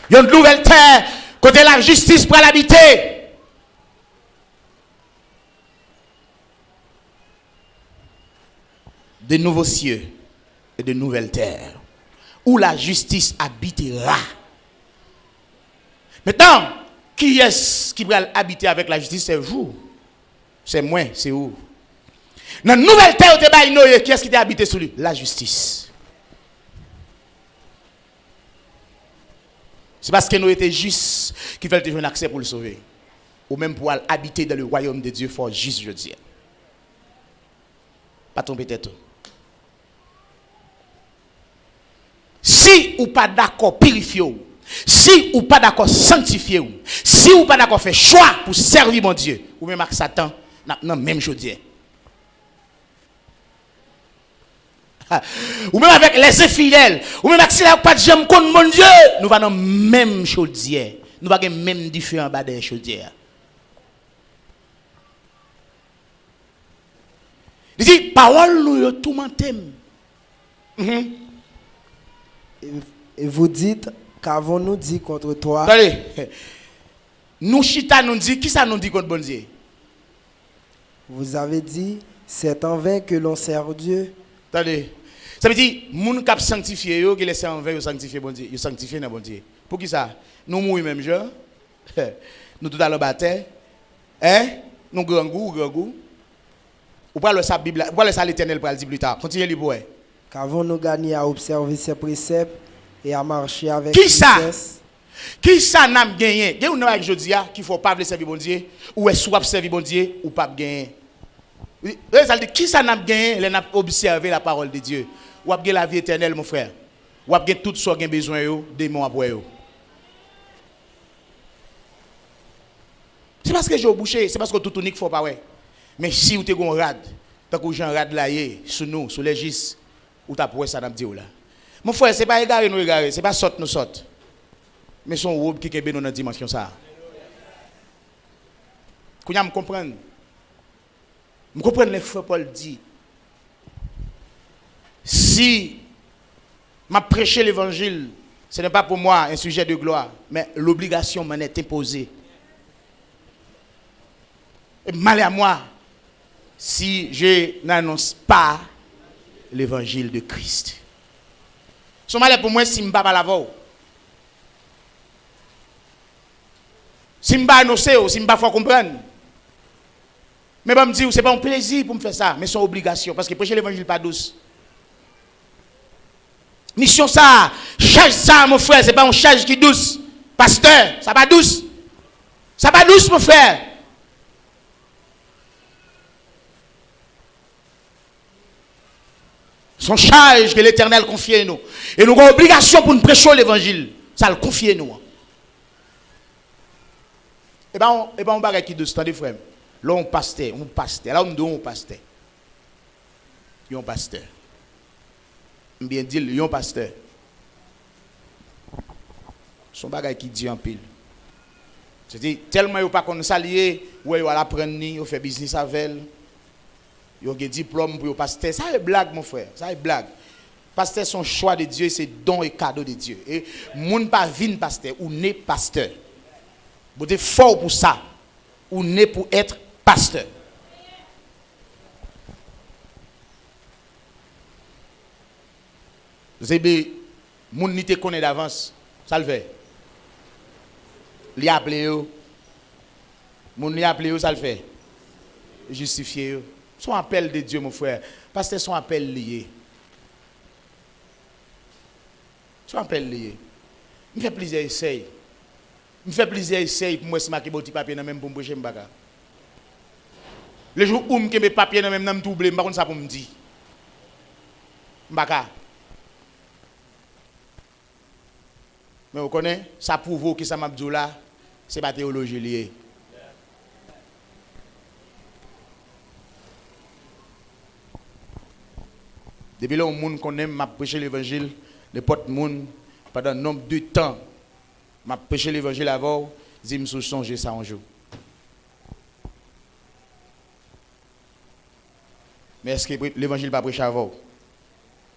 Il y a une nouvelle terre côté la justice pour l'habiter. De nouveaux cieux et de nouvelles terres où la justice habitera. Maintenant, qui est-ce qui va habiter avec la justice? C'est vous. C'est moi, c'est vous. Dans la nouvelle terre, qui est-ce qui t'a habité sur lui? La justice. C'est parce que nous étions justes qu'il fallait avoir un accès pour le sauver. ou même pour habiter dans le royaume de Dieu, faut juste je dis. Pas tomber tête. Si ou pas d'accord purifier, si ou pas d'accord sanctifier, si ou pas d'accord faire choix pour servir mon Dieu, ou même avec Satan, non même chose. Ou même avec les infidèles, ou même avec si là pas de j'aime contre mon Dieu, nous va dans même chaudière. Nous va même différent bas des chaudières. Il dit parole nous tout mentem. Et vous dites, qu'avons-nous dit contre toi? Attendez. Nous chita nous dit qui ça nous dit contre bon Dieu? Vous avez dit, c'est en vain que l'on sert Dieu. Attendez. Ça veut dire, moun kap sanctifié yo, qui laisse en veille, sanctifier bon Dieu, yo sanctifier dans bon Dieu. Pour qui ça? Nous mourir même genre. Nous tout à l'heure bataille. Hein? Nous grand goût. Ou pas le sa Bible, ou pas le sa l'Éternel pour le dire plus tard. Continuez li pour. Qu'avons-nous gagné à observer ses préceptes et à marcher avec Qui ça? justesse? Qui ça n'a gagné? Gen ou nan avec jodi a qu'il faut pas servir bon Dieu ou est soit servir bon Dieu ou pas gagner. Ça dit qui ça n'a gagné, les n'a observer la parole de Dieu. Ou a gagné la vie éternelle mon frère. Ou a gagné tout ce qu'on a besoin yo, démon après yo. C'est parce que j'ai bouché, c'est parce que tout unique faut pas ouais. Mais si vous te gon rad, tant que Jean rad là sur nous, sur les gis, ou t'a pour ça n'a dit là. Mon frère, c'est pas égaré nous égaré, c'est pas saute nous saute. Mais son robe qui kebe nous dans dimension ça. Kounya me comprendre. Me comprendre les frères Paul dit. Si m'a prêché l'évangile, ce n'est pas pour moi un sujet de gloire, mais l'obligation m'en est imposée. Et mal à moi si je n'annonce pas l'évangile de Christ. Son mal pour moi si je ne pas la voix. Si je ne pas annoncer, si je ne pas comprendre. Mais je me dis, ce n'est pas un plaisir pour me faire ça, mais c'est une obligation. Parce que prêcher l'évangile pas douce. Mission ça, charge ça mon frère, ce n'est pas une charge qui douce. Pasteur, ça pas douce. Ça pas douce mon frère. Son charge que l'Éternel confie à nous. Et nous avons obligation pour nous prêcher l'évangile. Ça le confie à nous. Et bien, on va qui douce, attendez frère. Là, on pasteur. Là, on doit un pasteur. Il y a un pasteur. Bien dit, il y a un pasteur. Son bagage qui dit en pile. C'est-à-dire, tellement il n'y a pas qu'on s'allier, ou il va l'apprendre, il fait business avec elle. Il y a un diplôme pour le pasteur. Ça est blague, mon frère. Ça est blague. Pasteur, son choix de Dieu, c'est don et cadeau de Dieu. Et moun pas vin pasteur, ou n'est pasteur. Vous êtes fort pour ça. Ou n'est pour être pasteur. Vous savez, moun ni te connaît d'avance. Ça le fait. Li appelé yo. Moun li appelé yo, ça le fait. Justifié yo. Son appel de Dieu, mon frère. Parce que son appel lié. Son appel lié. Il me fait plaisir essayer. Il me fait plaisir essayer pour moi si marquer petit papier dans même pour me prêcher m'baga. Le jour où me mes papiers dans même tout oublier, m'pa konn ça pour me dire. M'baga. Mais vous connaissez, ça prouve que ça m'a dit là, c'est pas théologie liée. Depuis là, le monde connaît, m'a prêché l'évangile, les potes monde pendant un nombre de temps, m'a prêché l'évangile avant, je me suis songé ça un jour. Mais est-ce que l'évangile pas prêché avant?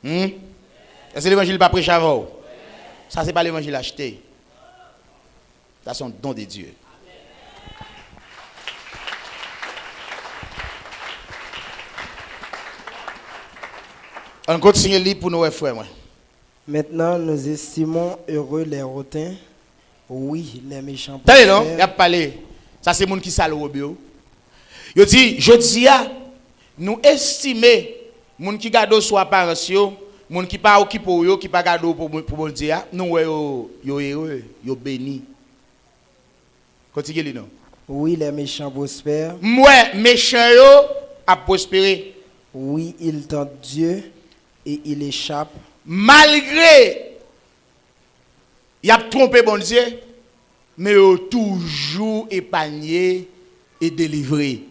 Est-ce que l'évangile pas prêché avant? Ça, c'est pas l'évangile acheté. Ça, c'est un don de Dieu. On continue à lire pour nos frères. Maintenant, nous estimons heureux les hautains. Oui, les méchants. T'as non? Il a parlé. Ça, c'est les gens qui salent au bio. Il dit, je dis, nous estimons les gens qui gardent sur apparence, les gens qui pas occupés pour eux, qui pas gardent pour bon Dieu, nous, yo heureux, yo béni. Continue, non? Oui, les méchants prospèrent. Moi, méchant yo a prospéré. Oui, ils tentent Dieu et il échappe. Malgré il a trompé bon Dieu, mais il a toujours épargné et délivré.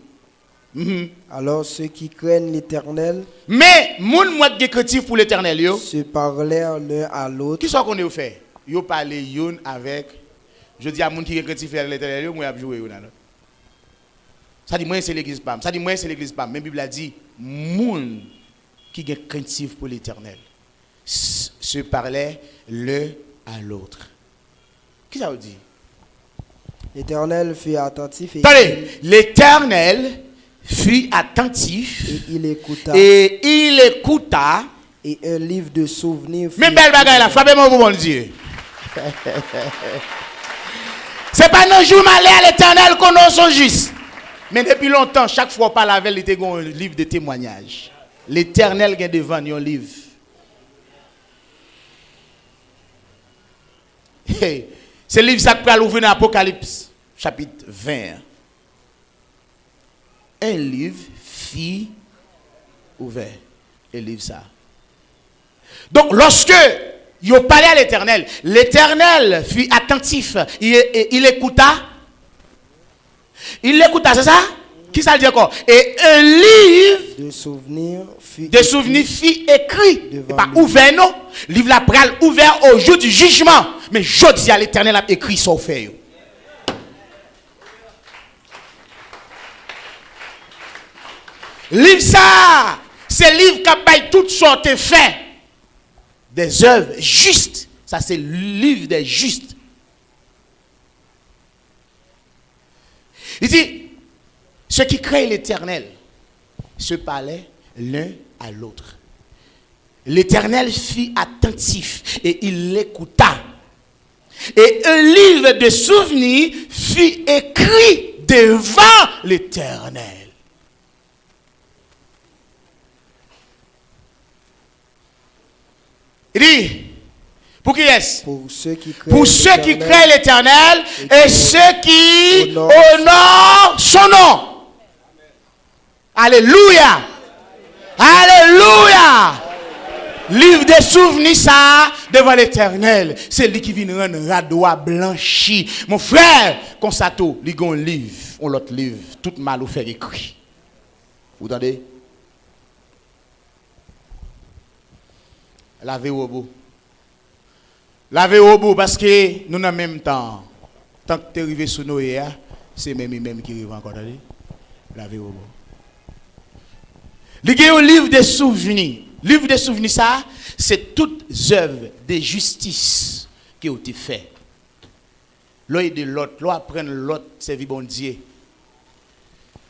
Alors ceux qui craignent l'Éternel Mais moun moi qui créatif pour l'Éternel yo, se parlèrent l'un à l'autre. qui sont qu'on est fait? Yo parler yon avec je dis à moun qui créatif pour l'Éternel yo, moi a jouer yon là. Ça dit moi c'est l'église PAM. Ça dit moi c'est l'église PAM. Même Bible a dit moun qui est craintif pour l'Éternel se parlaient l'un à l'autre. Qui ça veut dire? L'Éternel fut attentif Attendez, l'Éternel fut attentif et il écouta. et il écouta. Et un livre de souvenirs fut Même belle bagaille là, frappez-moi pour mon Dieu. C'est pas nos jours malais à l'Éternel qu'on nous sont justes. Mais depuis longtemps, chaque fois qu'on parle avec lui, il y a un livre de témoignages. L'Éternel est devant un livre. Hey, c'est le livre ça qui ouvrir dans l'Apocalypse, chapitre 20. Un livre fut ouvert. Le livre ça. Donc, lorsque il parlait à l'Éternel, l'Éternel fut attentif. Il écouta. Il l'écouta, c'est ça? Qui ça dit encore? Et un livre de souvenirs fut écrit. devant Pas lui. ouvert, non? Le livre la pral ouvert au jour du jugement. Mais je dis à l'Éternel a écrit son fait. Livre ça, c'est le livre qui a baillé toutes sortes de faits. Des œuvres justes. Ça, c'est le livre des justes. Il dit, ceux qui créent l'Éternel se parlaient l'un à l'autre. L'Éternel fut attentif et il l'écouta. Et un livre de souvenirs fut écrit devant l'Éternel. Il dit, pour qui est-ce? pour ceux qui craignent Pour ceux qui l'Éternel craignent l'Éternel et ceux qui honorent son nom. Alléluia. Alléluia. Livre des souvenirs ça devant l'Éternel. C'est lui qui vient rendre radois blanchi. Mon frère, constato, il y a un livre, on l'autre livre, tout mal ou fait écrit. Vous entendez? Lavez au bout. Lavez au bout parce que nous en même temps, tant que tu es arrivé sous nos c'est même qui arrive encore. Lavez au bout. Il y a un livre de souvenirs. Livre de souvenirs, ça, c'est toutes œuvres de justice qui ont été faites. L'œil de l'autre, l'autre apprendre l'autre, servir bon Dieu.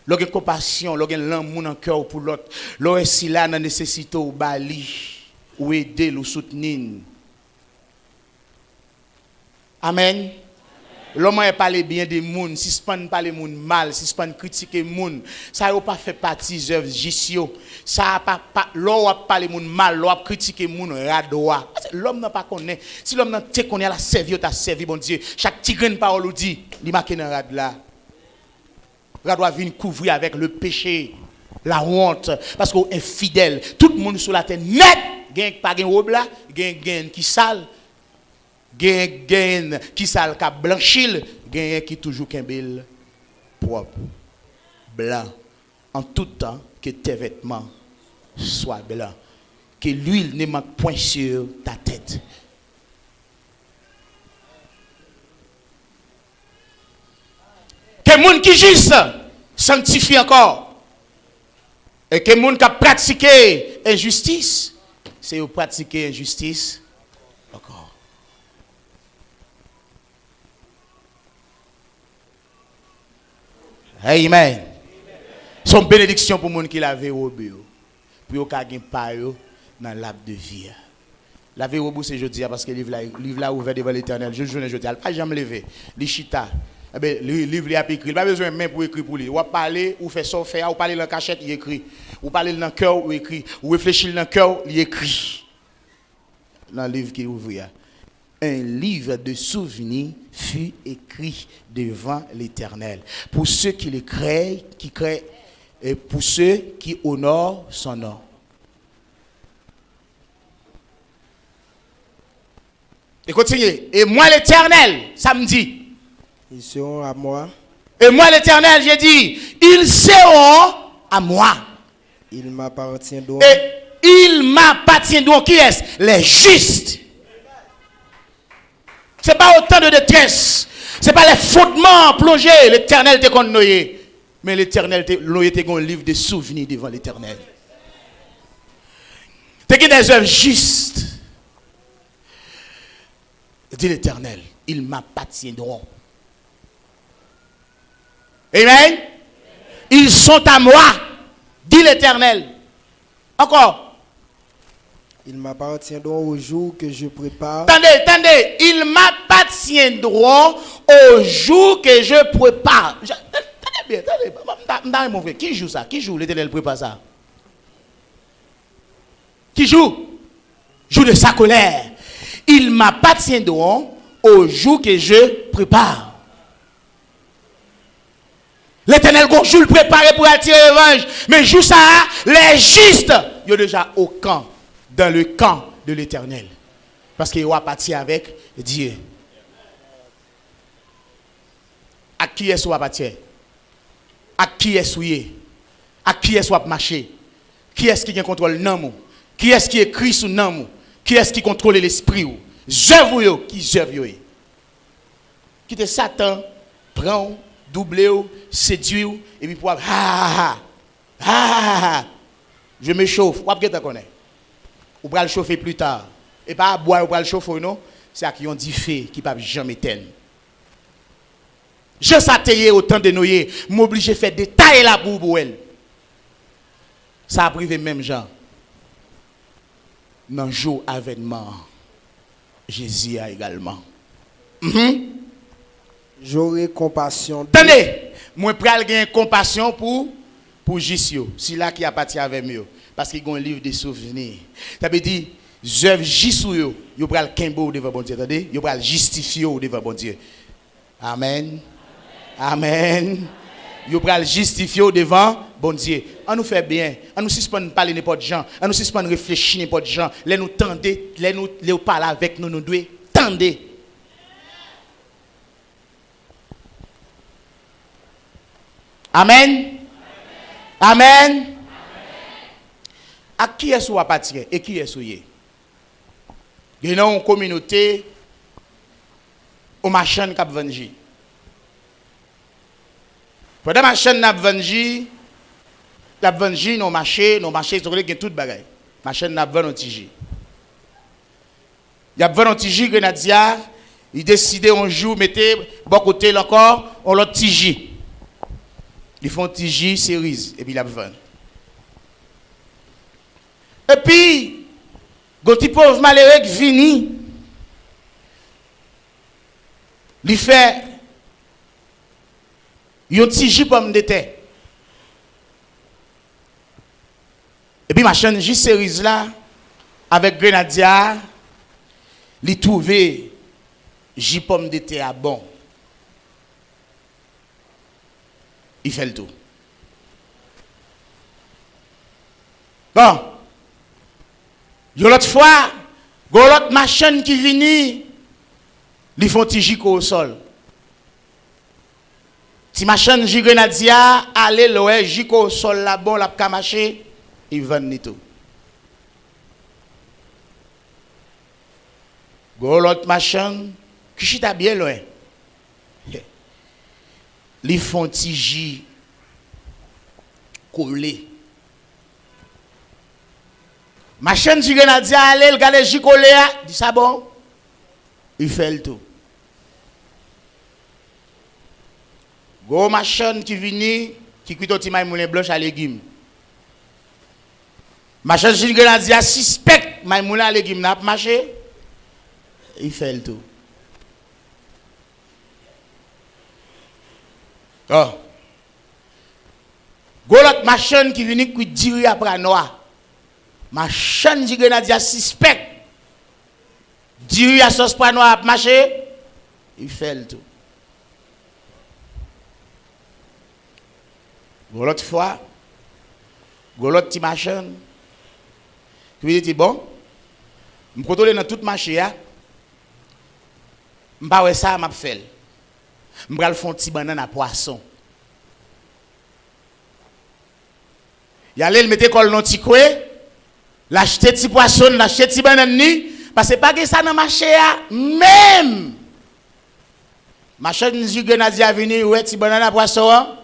L'autre a compassion, l'autre a l'amour dans le cœur pour l'autre. L'autre est si là dans la nécessité ou bali. Ou aider, ou soutenir. Amen. L'homme a parlé bien des gens, si ce n'est pas parler des gens mal, si ce n'est pas critiquer les gens, ça n'a pas fait partie des œuvres judiciaires. Ça n'a pas l'homme a parlé des gens mal, l'homme a critiqué les gens radois. L'homme n'a pas connu. Si l'homme n'a pas connu, il a servi, il a servi, bon Dieu. Chaque petit grain de parole dit, il marque dans rad là. Radois vient couvrir avec le péché, la honte, parce qu'on est fidèle. Tout le monde sur la terre net. Gen pas gen robe là, gen qui sale, gen qui sale ka blanchil, gen qui toujours kembel propre, blanc en tout temps que tes vêtements soient blancs, que l'huile ne manque point sur ta tête. Que moun qui juste sanctifie encore et que moun qui a pratiqué injustice. C'est de pratiquer injustice encore. Amen. Son bénédiction pour les gens qui lavent au bureau. Pour qu'ils aient pas dans l'arbre de vie. Laver au bout, c'est jeudi parce que le livre là ouvert devant l'Éternel. Je ne jeudi. Pas jamais lever. Les chita. Le livre il a écrit. Il n'a pas besoin de main pour écrire pour lui. Ou parler, ou faire ça, faire, ou parler dans la cachette, il écrit. Ou parler dans le cœur, ou écrit. Ou réfléchir dans le cœur, il écrit. Dans le livre qui est ouvert. un livre de souvenirs fut écrit devant l'Éternel. Pour ceux qui le créent, et pour ceux qui honorent son nom. Et continuez. Et moi l'Éternel, samedi. Ils seront à moi. Et moi l'Éternel, j'ai dit, ils seront à moi. Ils m'appartiendront. Et ils m'appartiendront. Qui est-ce? Les justes. Ce n'est pas autant de détresse. Ce n'est pas les fondements plongés. L'Éternel te connoyé. Mais l'Éternel te un livre de souvenirs devant l'Éternel. Tu as des œuvres justes. Dit l'Éternel, ils m'appartiendront. Amen. Ils sont à moi. Dit l'Éternel. Encore. Ils m'appartiendront au jour que je prépare. Attendez. Ils m'appartiendront au jour que je prépare. Attendez bien. Qui joue ça? Qui joue l'Éternel prépare ça? Qui joue? Jour de sa colère. Ils m'appartiendront au jour que je prépare. L'Éternel gonjoue le préparé pour attirer revanche. Mais jour ça, les justes, ils sont déjà au camp, dans le camp de l'Éternel. Parce qu'ils ont parti avec Dieu. À qui est-ce qu'on va partir? À qui est-ce à qui est-ce qu'on va marcher? Qui est-ce qui contrôle non? Qui est-ce qui écrit sous non? Qui est-ce qui contrôle l'esprit? Zèvre qui zèvre. Qui te Satan prend, double, séduit et puis pour je me chauffe. Ou après tu connais. Ou pour le chauffer plus tard. Et pas boire ou pour le chauffer non, c'est à qui on dit fait qui pas jamais éteindre. Je s'atteigne autant de noyer, m'oblige à faire détailler la pour elle. Ça a privé même gens. Dans le jour avènement, Jésus a également. J'aurai compassion. Attendez, moi pral gagner compassion pour Jisio, si là qui a parti avec moi parce qu'il y a un livre de souvenirs. Ça veut dire œuvres Jisio, yo pral kembo devant bon Dieu, attendez, yo pral justifier devant bon Dieu. Amen. Amen. Yo pral justifier devant bon Dieu. On nous fait bien. On nous suspend parler n'importe gens. On nous suspend réfléchir n'importe gens. Les nous tendez, les parler avec nous devons tendez. Amen. Amen. À qui est-ce qu'on va partir et qui est-ce qu'on est? Il y a une communauté au machin qui a vendu. Pendant que machin n'a vendu, la vendu nos marchés, c'est tout bagaille. Machin n'a vendu un tigi. Il y a vendu un tigi Grenadia, il décide un jour mettre bon côté encore, on l'autre tigi. Ils font tigi cerise et puis la vendu. Et puis quand il pauvre malheureux qui vini, il fait un tigi pomme de terre. Et puis machin juste cerise là avec Grenadia, il trouvé J pomme de terre bon. Il fait le tout. Bon. L'autre fois, l'autre machine qui vient, ils font tigi au sol. Si machine Grenadia, allez l'oué, jiko au sol là bon, la kamaché, ils vendent tout. L'autre machine, qui chita bien loin. Ils font tigi collé. Ma chaîne du Grenadia, allez, le gars de Jicolé, dit ça bon. Il fait le tout. Go ma chaîne qui vient, qui quitte au petit moulin blanche à légumes. Ma chaîne du Grenadia suspect moulin à légumes n'a pas marché. Il fait le tout. Oh. Go l'autre ma chaîne qui vient, qui dit après noir. Ma chaîne du Grenadia suspect Diri à sauce pois noir a marché, il fait le tout. L'autre fois, l'autre petit machin, qui dit bon, je contrôle dans toute marché, je ne sais pas ça, je fais. Je vais faire un petit banane à poisson. Il allait le mettre col non petit quoi, l'acheter petit poisson, l'acheter petit banane ni, parce que pas que ça dans marché même. Machin du grenadier a venu, ouais petit banane à poisson,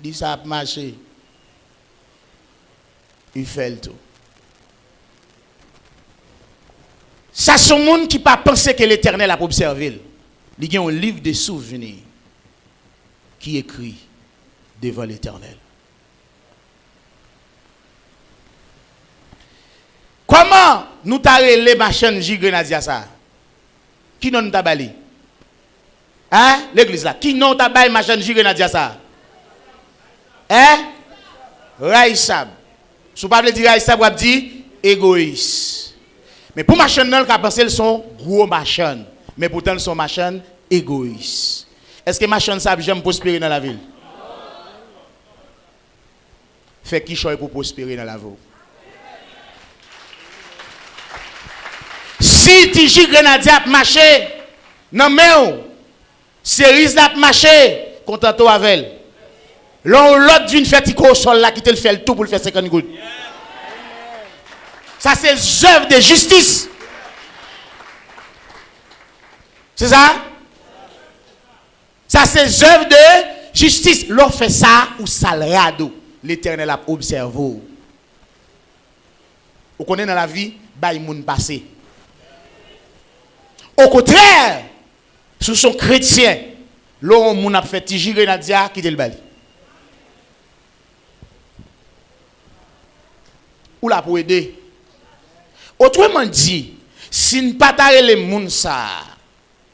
dit ça a marché. Il fait le tout. Ça sont monde qui pas penser que l'Éternel a observé. Il y a un livre de souvenirs qui écrit devant l'Éternel. Comment nous t'arrêtons les machines Grenadier ça? Qui non t'a bali? Hein? L'église là. Qui non t'a bali machine Grenadier ça? Hein? Raïsab. Si vous parlez de Raïsab, vous dites égoïste. Mais pour machine non, qu'a pensé ils sont gros machines. Mais pourtant ils sont machines égoïstes. Est-ce que machine ça j'aime prospérer dans la ville? Fait qui choisit pour prospérer dans la ville? Si tu grenadier a marché, non mais cerise a marché, content avec. L'autre d'une fête au sol là qui te le fait le tout pour le faire 50 gouttes. Ça c'est œuvre de justice. C'est ça? Ça c'est œuvre de justice. L'on fait ça ou ça le rado. L'Éternel a observé. Vous connaissez dans la vie, bah il moun passé. Au contraire, sous son chrétien, l'on moun a fait Tiji Grenadier qui te le bali. Ou là pour aider. Autrement dit, si nous pas t'arrêter les moun ça,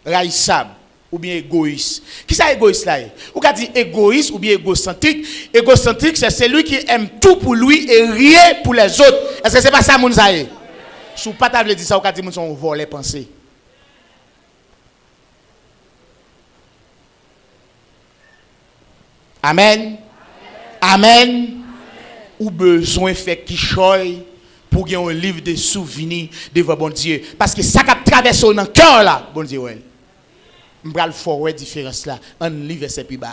raïsab ou bien égoïste. Qui ça égoïste là? Ou qu'a dit égoïste ou bien égocentrique? Égocentrique c'est celui qui aime tout pour lui et rien pour les autres. Est-ce que c'est pas ça moun ça? Si vous pas t'arrêter dire ça, ou qu'a dit moun son volé penser. Amen. Amen. Amen. Ou besoin fait qui choy pour gagner un livre de souvenirs devant bon Dieu. Parce que ça qui traverse dans le cœur là, bon Dieu, ouais. Je vais le faire différence là. Un livre verset plus bas.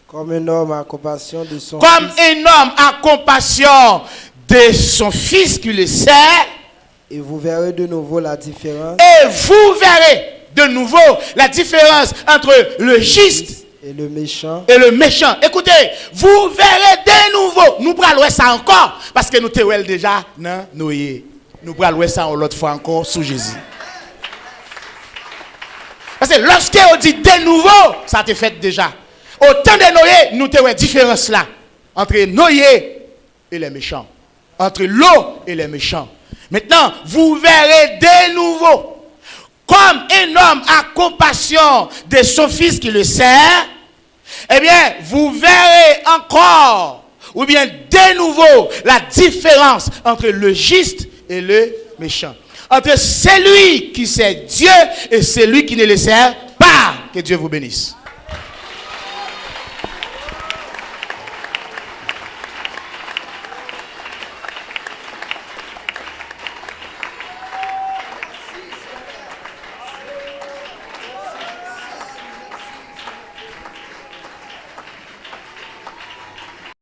Comme un homme a compassion de son Comme fils. un homme a compassion de son fils qui le sert. Et vous verrez de nouveau la différence. Et vous verrez de nouveau la différence entre le juste et le méchant. Et le méchant. Écoutez, vous verrez de nouveau. Nous pourrons ça encore. Parce que nous t'avons déjà non noyé. Nous pourrons ça l'autre fois encore sous Jésus. Parce que lorsque on dit de nouveau, ça te fait déjà. Autant de noyés, nous t'avons une différence là. Entre noyé et les méchants. Entre l'eau et les méchants. Maintenant, vous verrez de nouveau. Comme un homme a compassion de son fils qui le sert, eh bien, vous verrez encore, ou bien de nouveau, la différence entre le juste et le méchant. Entre celui qui sert Dieu et celui qui ne le sert pas. Que Dieu vous bénisse.